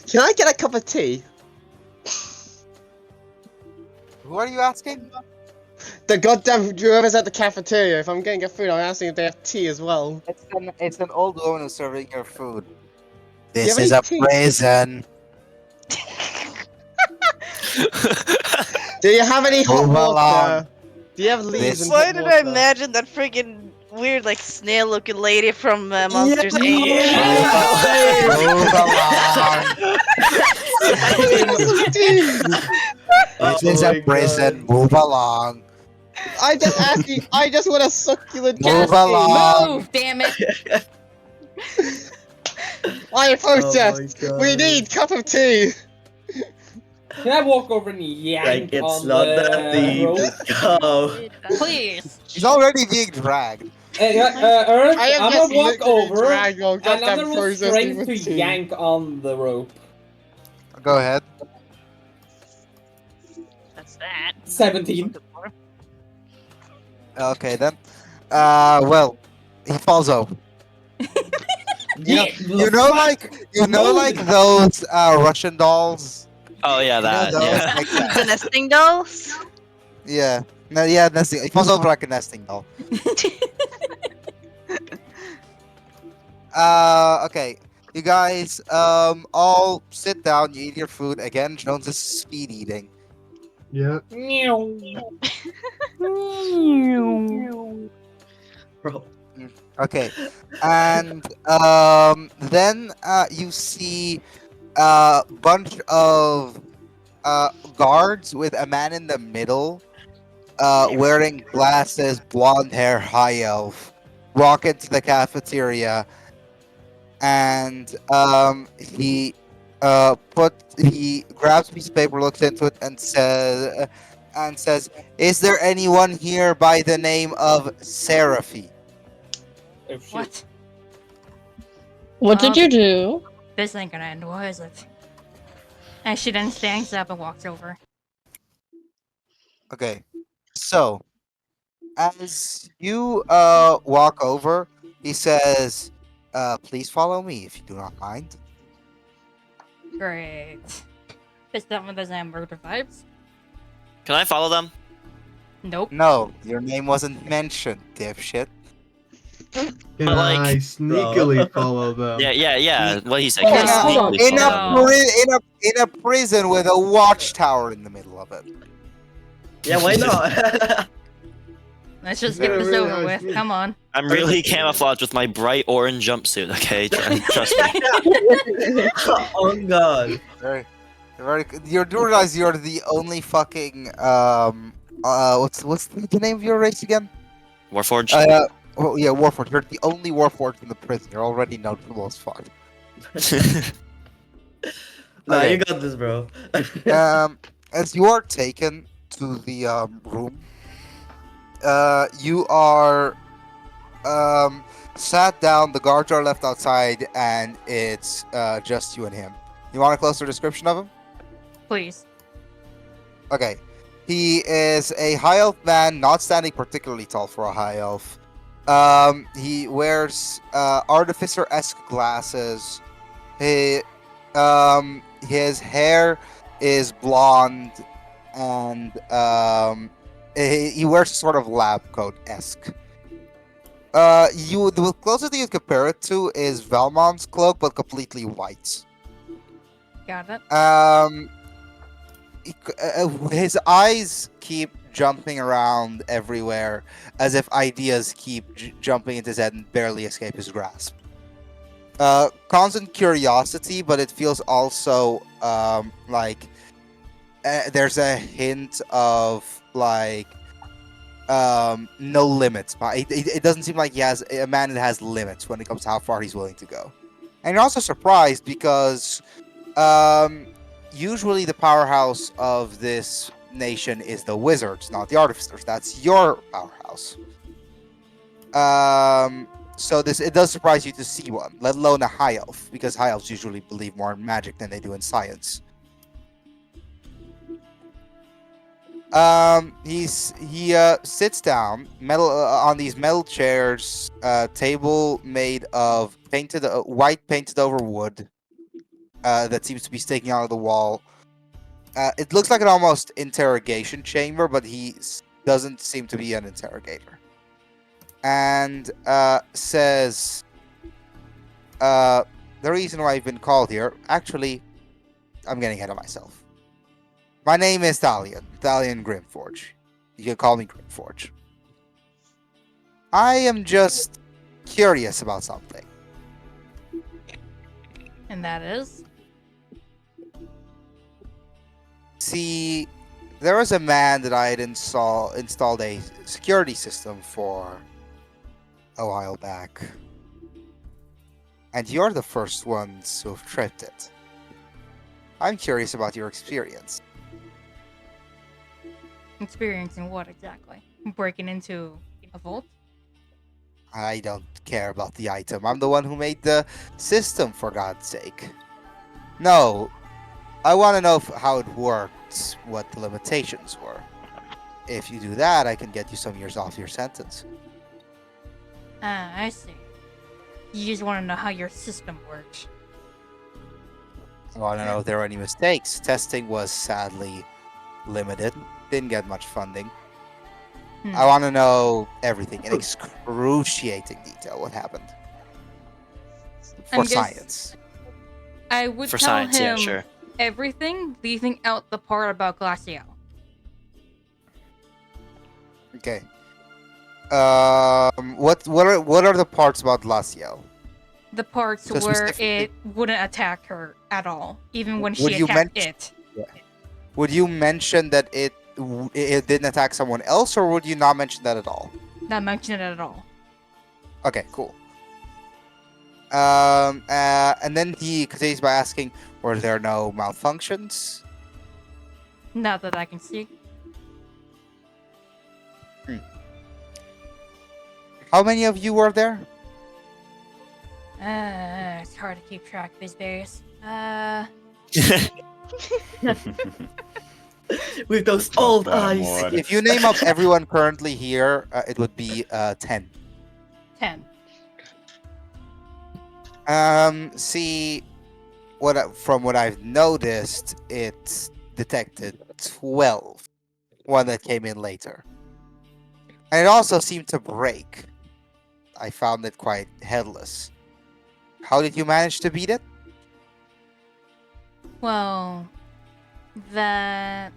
Can I get a cup of tea?
Who are you asking?
The goddamn whoever's at the cafeteria. If I'm getting a food, I'm asking if they have tea as well.
It's an old woman who's serving your food.
you
This
have
is
any
a
tea?
prison.
Do you have any hot
Move
water?
along.
Do you have leaves
This-
and
Why
hot
did
water?
I imagine that freaking weird, like, snail-looking lady from Monsters Inc?
Move along. This is a prison. Move along.
I just asked you. I just want a succulent
Move
tea.
along.
Move, damn it.
I protest.
Oh my
We
God.
need cup of tea.
Can I walk over and yank
Like it's
on
not
the
that deep.
rope?
Let's go.
Please.
She's already being dragged.
Earth,
I am
I'm
just
gonna walk
literally
over
dragging on
and I'm
goddamn
gonna roll
Frozen
strength
Demon
to
2.
yank on the rope.
Go ahead.
That's that.
17.
Okay then. Well, he falls over.
Yeah,
You know, like those Russian dolls.
Oh yeah,
You know
that.
those,
Yeah.
like
The
that.
nesting dolls?
Yeah. No, yeah, nesting. He falls over like a nesting doll. Okay. You guys, all sit down. You eat your food again. Jones is speed eating.
Yep.
Bro.
Okay, and then you see a bunch of guards with a man in the middle, wearing glasses, blonde hair, high elf, walk into the cafeteria, and he grabs a piece of paper, looks into it, and says, "Is there anyone here by the name of Seraphi?"
Oh, shit.
What?
What did
Um,
you do?
This ain't gonna end, well, is it? And she then stands up and walks over.
Okay, so as you walk over, he says, "Please follow me if you do not mind."
Great. This one doesn't have murder vibes.
Can I follow them?
Nope.
No, your name wasn't mentioned, dipshit.
Can
But, like,
I sneakily follow them?
Yeah. What he said.
Oh,
Can
no.
I
Hold on.
sneakily
In
follow them?
in a prison with a watchtower in the middle of it.
Yeah, why not?
Let's just
Yeah,
get this
really
over
nice
with.
meat.
Come on.
I'm really camouflaged with my bright orange jumpsuit. Okay, trust me.
Oh god.
Very, very. You do realize you're the only fucking what's the name of your race again?
Warforged.
Well, yeah, Warforged. You're the only Warforged in the prison. You're already notable as fuck.
Nah,
Okay.
you got this, bro.
As you are taken to the room, you are sat down. The guards are left outside, and it's just you and him. You want a closer description of him?
Please.
Okay. He is a high elf man, not standing particularly tall for a high elf. He wears artificer-esque glasses. His hair is blonde, and he wears sort of lab coat-esque. The closest thing you compare it to is Valmont's cloak, but completely white.
Got it.
His eyes keep jumping around everywhere, as if ideas keep jumping into his head and barely escape his grasp. Constant curiosity, but it feels also like there's a hint of like no limits. It doesn't seem like he has a man that has limits when it comes to how far he's willing to go. And you're also surprised because usually the powerhouse of this nation is the wizards, not the artificers. That's your powerhouse. So it does surprise you to see one, let alone a high elf, because high elves usually believe more in magic than they do in science. He sits down on these metal chairs, table made of white painted over wood, that seems to be sticking out of the wall. It looks like an almost interrogation chamber, but he doesn't seem to be an interrogator. And says, the reason why I've been called here, actually, I'm getting ahead of myself. My name is Thalion Grimforge. You can call me Grimforge. I am just curious about something.
And that is?
See, there was a man that I had installed a security system for a while back. And you're the first ones who have tripped it. I'm curious about your experience.
Experiencing what exactly? Breaking into a vault?
I don't care about the item. I'm the one who made the system, for God's sake. No, I want to know how it worked, what the limitations were. If you do that, I can get you some years off your sentence.
Ah, I see. You just want to know how your system works.
I want to know if there were any mistakes. Testing was sadly limited, didn't get much funding. I want to know everything in excruciating detail what happened. For science.
I would
For
tell
science, yeah,
him
sure.
everything, leaving out the part about Glacial.
Okay. What are the parts about Glacial?
The parts
Because
where
specifically-
it wouldn't attack her at all, even when
Would
she
you
attacked
mention-
it.
Would you mention that it didn't attack someone else, or would you not mention that at all?
Not mention it at all.
Okay, cool. And then he continues by asking, were there no malfunctions?
Not that I can see.
How many of you were there?
It's hard to keep track these days.
With those old eyes.
If you name up everyone currently here, it would be 10.
10.
See, from what I've noticed, it detected 12. One that came in later. And it also seemed to break. I found it quite headless. How did you manage to beat it?
Well, that...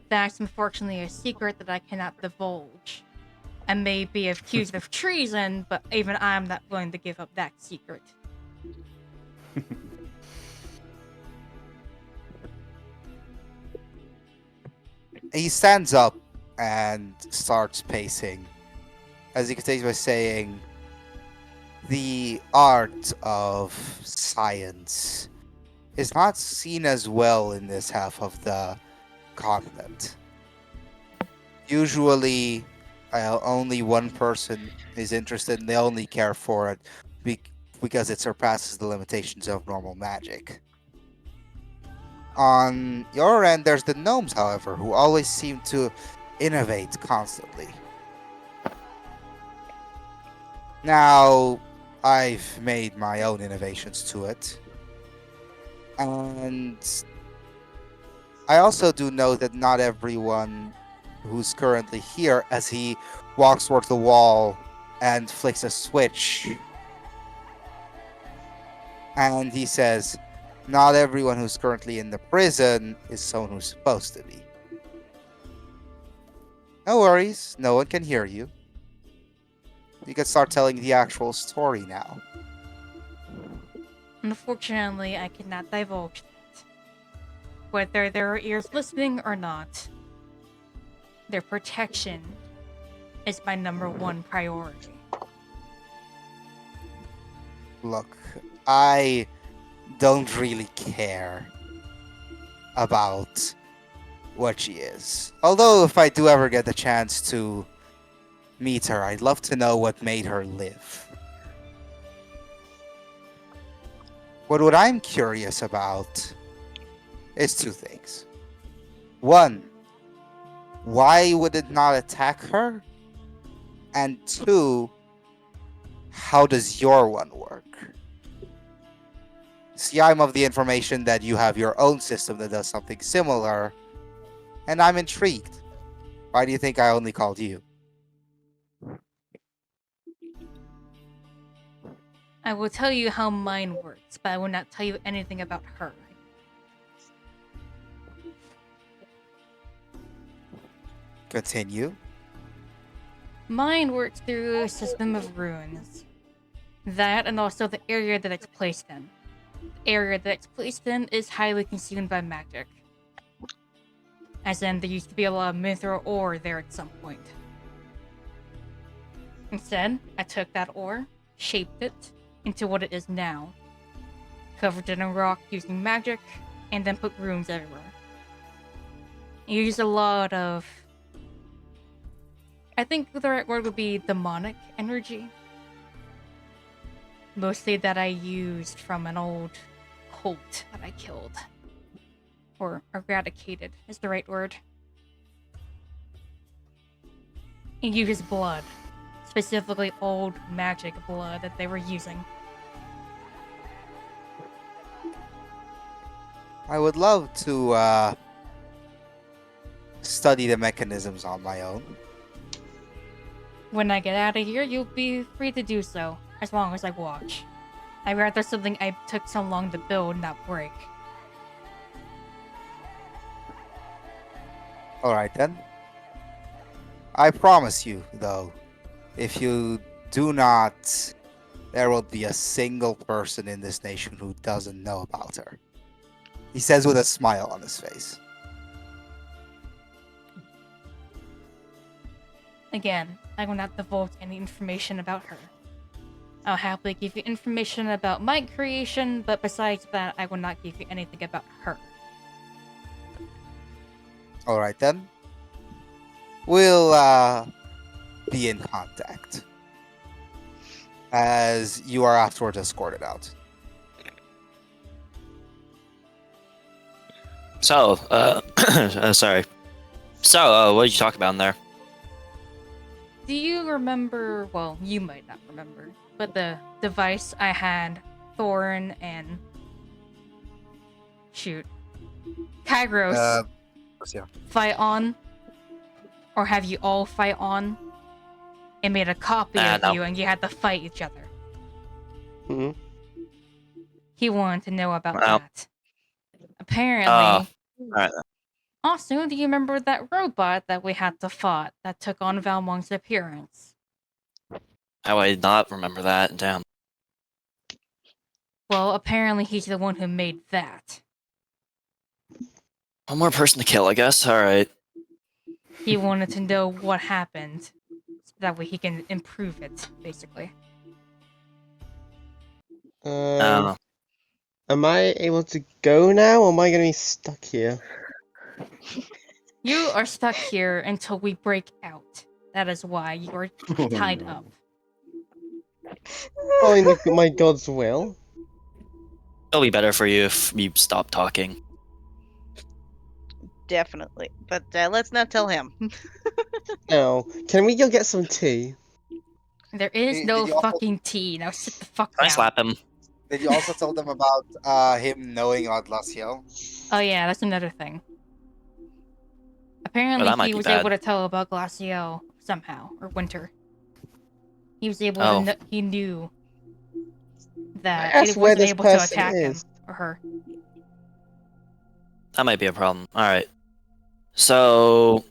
That's unfortunately a secret that I cannot divulge. I may be accused of treason, but even I'm not willing to give up that secret.
He stands up and starts pacing. As he continues by saying, the art of science is not seen as well in this half of the continent. Usually, only one person is interested and they only care for it because it surpasses the limitations of normal magic. On your end, there's the gnomes, however, who always seem to innovate constantly. Now, I've made my own innovations to it. And I also do know that not everyone who's currently here, as he walks towards the wall and flicks a switch, and he says, not everyone who's currently in the prison is someone who's supposed to be. No worries, no one can hear you. You can start telling the actual story now.
Unfortunately, I cannot divulge that. Whether there are ears listening or not, their protection is my #1 priority.
Look, I don't really care about what she is. Although if I do ever get the chance to meet her, I'd love to know what made her live. But what I'm curious about is two things. One, why would it not attack her? And two, how does your one work? See, I'm of the information that you have your own system that does something similar, and I'm intrigued. Why do you think I only called you?
I will tell you how mine works, but I will not tell you anything about her.
Continue.
Mine works through a system of runes. That and also the area that it's placed in. The area that it's placed in is highly consumed by magic. As in, there used to be a lot of mithril ore there at some point. Instead, I took that ore, shaped it into what it is now, covered it in rock using magic, and then put runes everywhere. I used a lot of I think the right word would be demonic energy. Mostly that I used from an old cult that I killed. Or eradicated is the right word. And uses blood. Specifically old magic blood that they were using.
I would love to study the mechanisms on my own.
When I get out of here, you'll be free to do so, as long as I watch. I'd rather something I took so long to build not break.
Alright then. I promise you, though, if you do not, there will be a single person in this nation who doesn't know about her. He says with a smile on his face.
Again, I will not divulge any information about her. I'll happily give you information about my creation, but besides that, I will not give you anything about her.
Alright then. We'll be in contact. As you are afterwards escorted out.
So, sorry. So, what did you talk about in there?
Do you remember, well, you might not remember, but the device I had Thorn and... shoot. Kairos
yeah.
fight on? Or have you all fight on? It made a copy of
no.
you and you had to fight each other.
Hmm.
He wanted to know about
No.
that. Apparently...
Alright then.
Also, do you remember that robot that we had to fight that took on Valmong's appearance?
How would I not remember that? Damn.
Well, apparently he's the one who made that.
One more person to kill, I guess. Alright.
He wanted to know what happened. So that way he can improve it, basically.
Oh.
Am I able to go now, or am I going to be stuck here?
You are stuck here until we break out. That is why you are tied up.
Following my god's will.
It'll be better for you if you stop talking.
Definitely. But let's not tell him.
No. Can we go get some tea?
There is
Did
no
you also-
fucking tea. Now sit the fuck
Can I
down.
slap him?
Did you also tell them about him knowing about Glacial?
Oh yeah, that's another thing. Apparently
that might
he
be
was
bad.
able to tell about Glacial somehow, or Winter. He was able
Oh.
to he knew that
asked
it
where
wasn't
this
able to
person
attack him
is.
or her.
That might be a problem. Alright. So...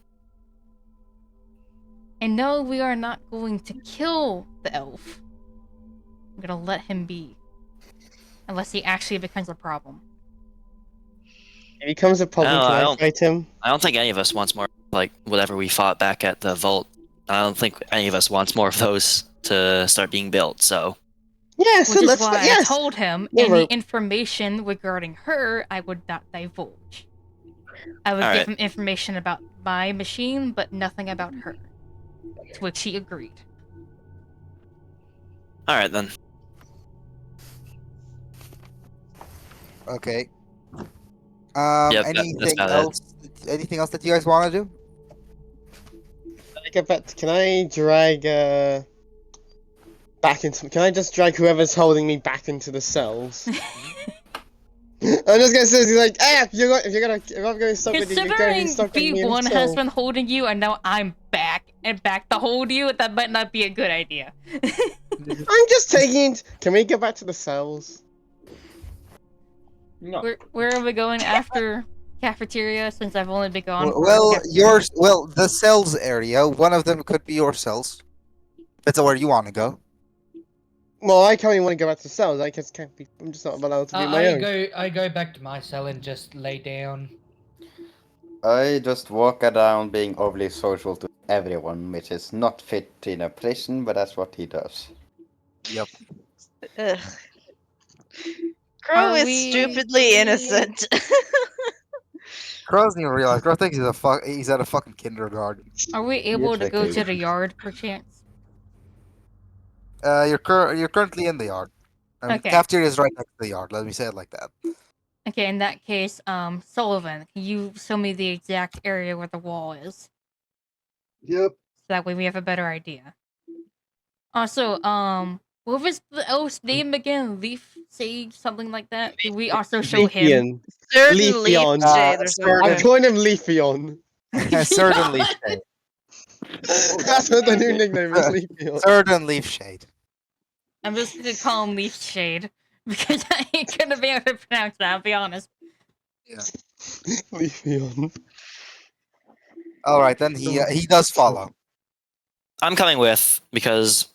And no, we are not going to kill the elf. I'm gonna let him be. Unless he actually becomes a problem.
If he becomes a problem,
No,
can
I
I
don't-
fight him?
I don't think any of us wants more, like, whatever we fought back at the vault. I don't think any of us wants more of those to start being built, so...
Yeah, so
Which is
let's
why
yes.
I told him
Yeah,
any
right.
information regarding her, I would not divulge. I would
Alright.
give him information about my machine, but nothing about her. To which he agreed.
Alright then.
Okay.
Yep, that's
Anything
about it.
else? Anything else that you guys want to do?
Can I drag back into? Can I just drag whoever's holding me back into the cells? I'm just gonna say, like, hey, if I'm gonna be stuck with you, you're gonna be
Considering
stuck with me in
B1
the
has
cell.
been holding you and now I'm back to hold you, that might not be a good idea.
I'm just taking. Can we go back to the cells?
No.
Where are we going after cafeteria, since I've only been gone for
Well,
cafeteria?
the cells area. One of them could be your cells. That's where you want to go.
Well, I can't even want to go back to the cells. I just can't be. I'm just not allowed to be my own.
I go back to my cell and just lay down.
I just walk around being overly social to everyone, which is not fit in a prison, but that's what he does.
Yep.
Ugh. Crow
Are
is
we-
stupidly innocent.
Crow doesn't even realize. Crow thinks he's at a fucking kindergarten.
Are we able to go to
checking.
the yard, perchance?
You're currently in the yard.
Okay.
Cafeteria is right next to the yard. Let me say it like that.
Okay, in that case, Sullivan, can you show me the exact area where the wall is?
Yep.
So that way we have a better idea. Also, what was the elf's name again? Leaf Sage, something like that? Did we also show him?
Leafeon.
Certain
Leafeon.
leaf shade or something.
I'm calling him Leafeon.
Certain leaf shade.
That's what the new nickname is, Leafeon.
Certain leaf shade.
I'm just gonna call him Leaf Shade because I ain't gonna be able to pronounce that. I'll be honest.
Yeah.
Leafeon.
All right, then he does follow.
I'm coming with because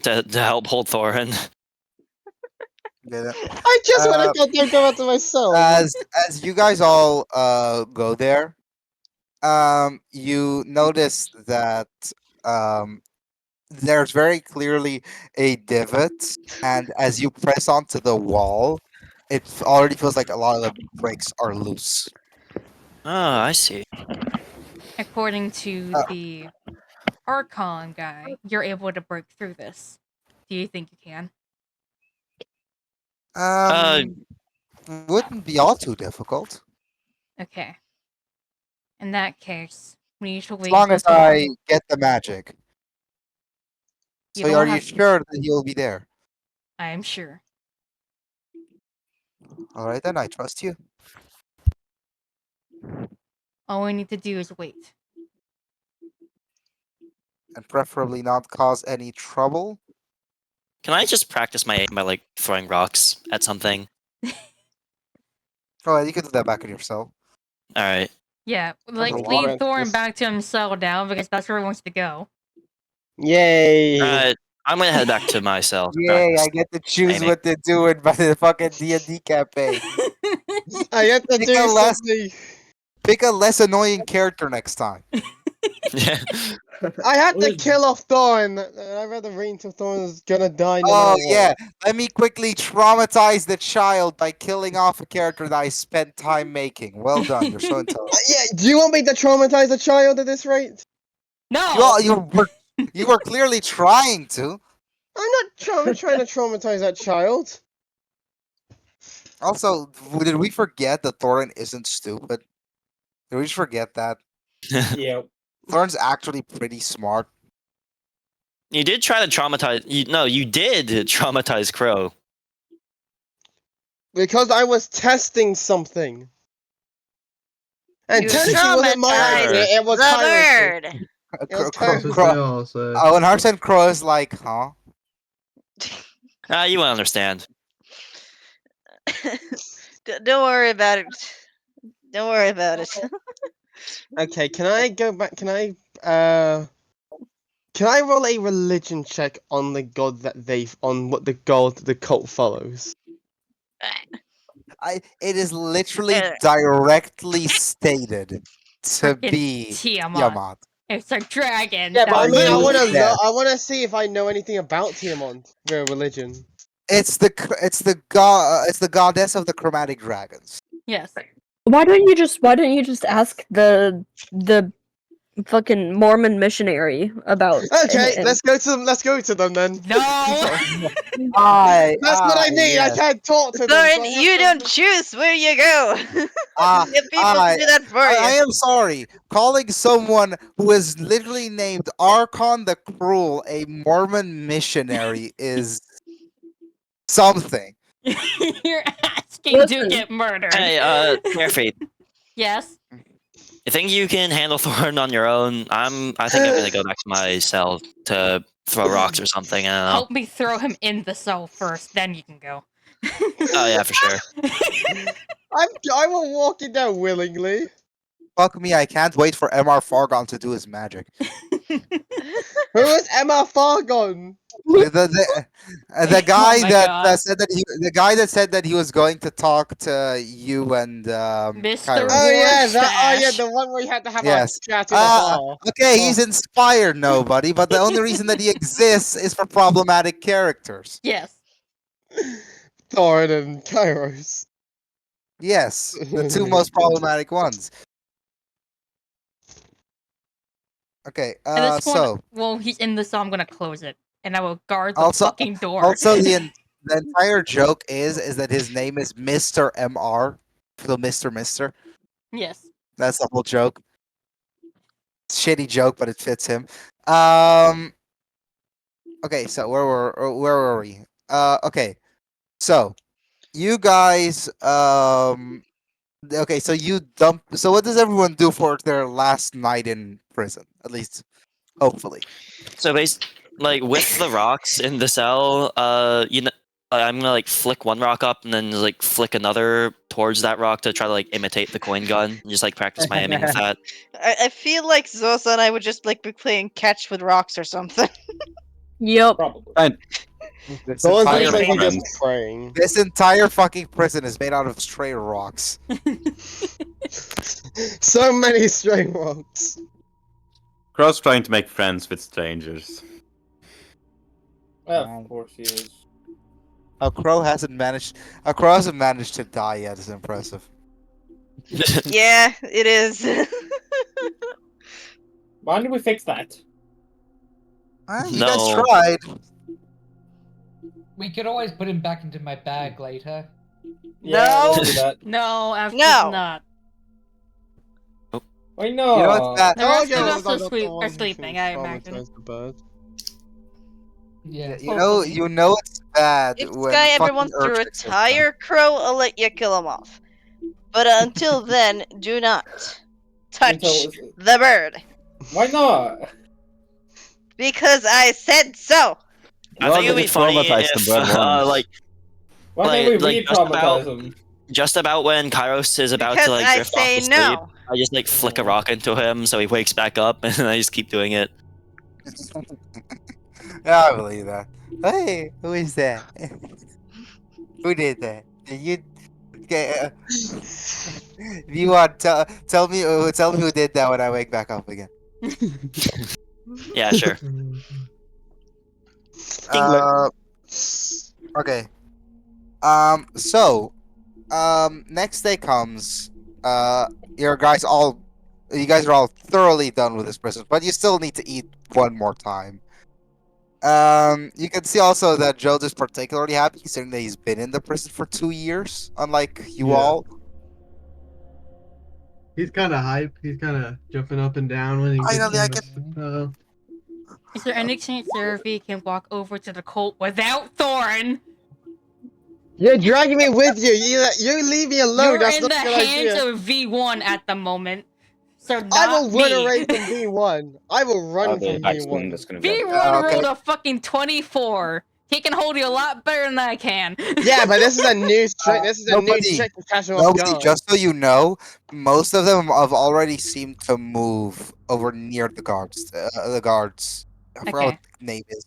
to help hold Thorin.
I just want to go out to myself.
As you guys all go there, you notice that there's very clearly a divot, and as you press onto the wall, it already feels like a lot of the bricks are loose.
Oh, I see.
According to the Archon guy, you're able to break through this. Do you think you can?
Wouldn't be all too difficult.
Okay. In that case, we need to wait.
As long as
until
I get the magic.
You
So
don't
are you
have-
sure that he'll be there?
I am sure.
All right, then I trust you.
All we need to do is wait.
And preferably not cause any trouble.
Can I just practice my aim by like throwing rocks at something?
Oh, you can do that back in your cell.
All right.
Yeah, like
a
lead
lot.
Thorin back to himself now because that's where he wants to go.
Yay.
I'm gonna head back to my cell. to
Yay,
practice
I get to choose
aiming.
what to do in the fucking D&D campaign.
I get to
Pick
do
a less-
something.
Pick a less annoying character next time.
Yeah.
I had to kill off Thorin. I'd rather wait until Thorin's gonna die. No
Oh,
matter what.
yeah. Let me quickly traumatize the child by killing off a character that I spent time making. Well done. You're so intelligent.
Yeah, do you want me to traumatize a child at this rate?
No.
You were clearly trying to.
I'm not trying to traumatize that child.
Also, did we forget that Thorin isn't stupid? Did we just forget that?
Yeah.
Thorin's actually pretty smart.
You did try to traumatize. You did traumatize Crow.
Because I was testing something. And
You
testing wasn't my
traumatized
idea, it was
the
Kairos.
bird.
It was
Crow-
Kairos.
Crow- when Arsene Crow is like, huh?
You won't understand.
Don't worry about it. Don't worry about it.
Okay, can I go back? Can I roll a religion check on the god that on what the god the cult follows?
It is literally
Uh.
directly stated to
Frickin'
be
Tiamat.
Tiamat.
It's a dragon.
Yeah, but I mean,
you there?
I want to see if I know anything about Tiamat, their religion.
It's the goddess of the chromatic dragons.
Yes.
Why don't you just ask the fucking Mormon missionary about?
Okay, let's go to them then.
No.
That's what I mean.
yes.
I can't talk to them. so
Thorin,
I have
you
to-
don't choose where you go. Get people to do that for
I
you.
am sorry. Calling someone who is literally named Archon the Cruel a Mormon missionary is something.
You're asking
Listen.
to get murdered.
Hey, Carefree,
Yes.
you think you can handle Thorin on your own? I think I'm gonna go back to my cell to throw rocks or something. I don't know.
Help me throw him in the cell first, then you can go.
Oh yeah, for sure.
I will walk in there willingly.
Fuck me, I can't wait for MR Fargon to do his magic.
Who is Emma Fargon?
The guy
my
that
God.
said that he was going to talk to you and
Mr.
Kyra.
Oh yeah,
Mustache.
the one where you had to have
Yes.
a chat in the bar.
Okay, he's inspired nobody, but the only reason that he exists is for problematic characters.
Yes.
Thorin and Kairos.
Yes, the two most problematic ones. Okay,
At this point,
so
well, he's in the cell. I'm gonna close it, and I will guard the
also
fucking door.
also the entire joke is that his name is Mr. MR, so Mr.
Yes.
That's the whole joke. Shitty joke, but it fits him. Okay, so where were we? Okay, so you guys okay, so you dump. So what does everyone do for their last night in prison? At least, hopefully.
So like with the rocks in the cell, I'm gonna like flick one rock up and then like flick another towards that rock to try to like imitate the coin gun and just like practice my aiming with that.
I feel like Zosa and I would just like be playing catch with rocks or something.
Yep.
Probably.
Fine.
This
So it's
entire,
like
friends.
just praying.
this entire fucking prison is made out of stray rocks.
So many stray rocks.
Crow's trying to make friends with strangers.
Well, of course he is.
A crow hasn't managed. A crow hasn't managed to die yet. Is impressive.
Yeah, it is.
Why don't we fix that?
You guys
No.
tried.
We could always put him back into my bag later.
Yeah,
No.
we'll do that.
No, absolutely
No.
not.
Why not?
You know what's bad?
The rest of
yeah,
us
well,
are,
that's the one
are
who
sleeping, I
traumatized
imagine.
the bird.
Yeah.
You know it's bad
If
when
Sky ever
fucking
wants to
Urchix is done.
retire Crow, I'll let you kill him off. But until then, do not touch the bird.
Why not?
Because I said so.
I think it'd be funny
Traumatize the
if
bird once.
like
Why
Like-
can't we
like, just about-
re-traumatize him?
just about when Kairos is about
Because
to like
I
drift off
say
to sleep,
no.
I just like flick a rock into him so he wakes back up and I just keep doing it.
Yeah, I believe that. Hey, who is that? Who did that? Did you? Okay, do you want tell me who did that when I wake back up again?
Yeah, sure.
Uh, okay. So, next day comes. You guys are all thoroughly done with this prison, but you still need to eat one more time. You can see also that Joe is particularly happy considering that he's been in the prison for 2 years, unlike you
Yeah.
all.
He's kind of hype. He's kind of jumping up and down when he gets
Finally, I
out.
Is there any chance Seraphie can walk over to the cult without Thorin?
You're dragging me with you. You leave me alone.
You're
That's
in
not
the
a good
hands
idea.
of V1 at the moment. So not
I will run
me.
away from V1. I will run
Okay,
from
Paxton,
V1.
that's gonna be
V1
okay.
rolled a fucking 24. He can hold you a lot better than I can.
Yeah, but this is a new trick. This is a new
Nobody-
trick to catch him off
Nobody,
guard.
just so you know, most of them have already seemed to move over near the guards. The guards. I forgot
Okay.
what the name is.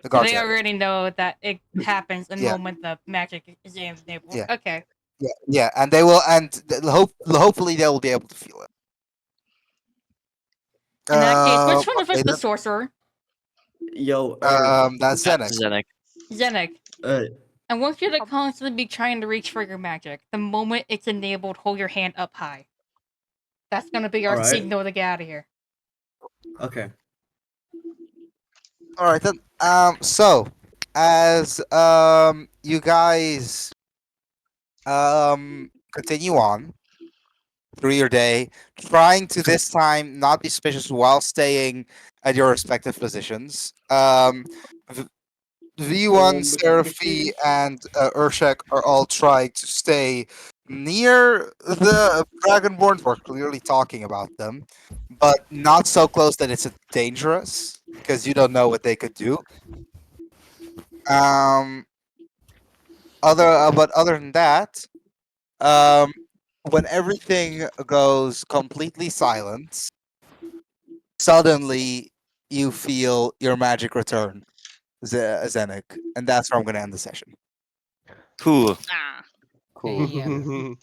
The guards.
They
area.
already know that it happens the
Yeah.
moment the magic is enabled.
Yeah.
Okay.
Yeah, and they will, and hopefully they will be able to feel it.
In that case, which one of us
okay,
the sorcerer?
Yo,
that's Zenek.
Zenek.
Zenek.
uh,
I want you to constantly be trying to reach for your magic. The moment it's enabled, hold your hand up high. That's gonna be our
Alright.
signal to get out of here.
okay.
All right then. So as you guys continue on through your day, trying to this time not be suspicious while staying at your respective positions. V1, Seraphie, and Urshak are all trying to stay near the Dragonborn. We're clearly talking about them, but not so close that it's dangerous because you don't know what they could do. But other than that, when everything goes completely silent, suddenly you feel your magic return, Zenek, and that's where I'm going to end the session.
Cool.
Ah.
Cool.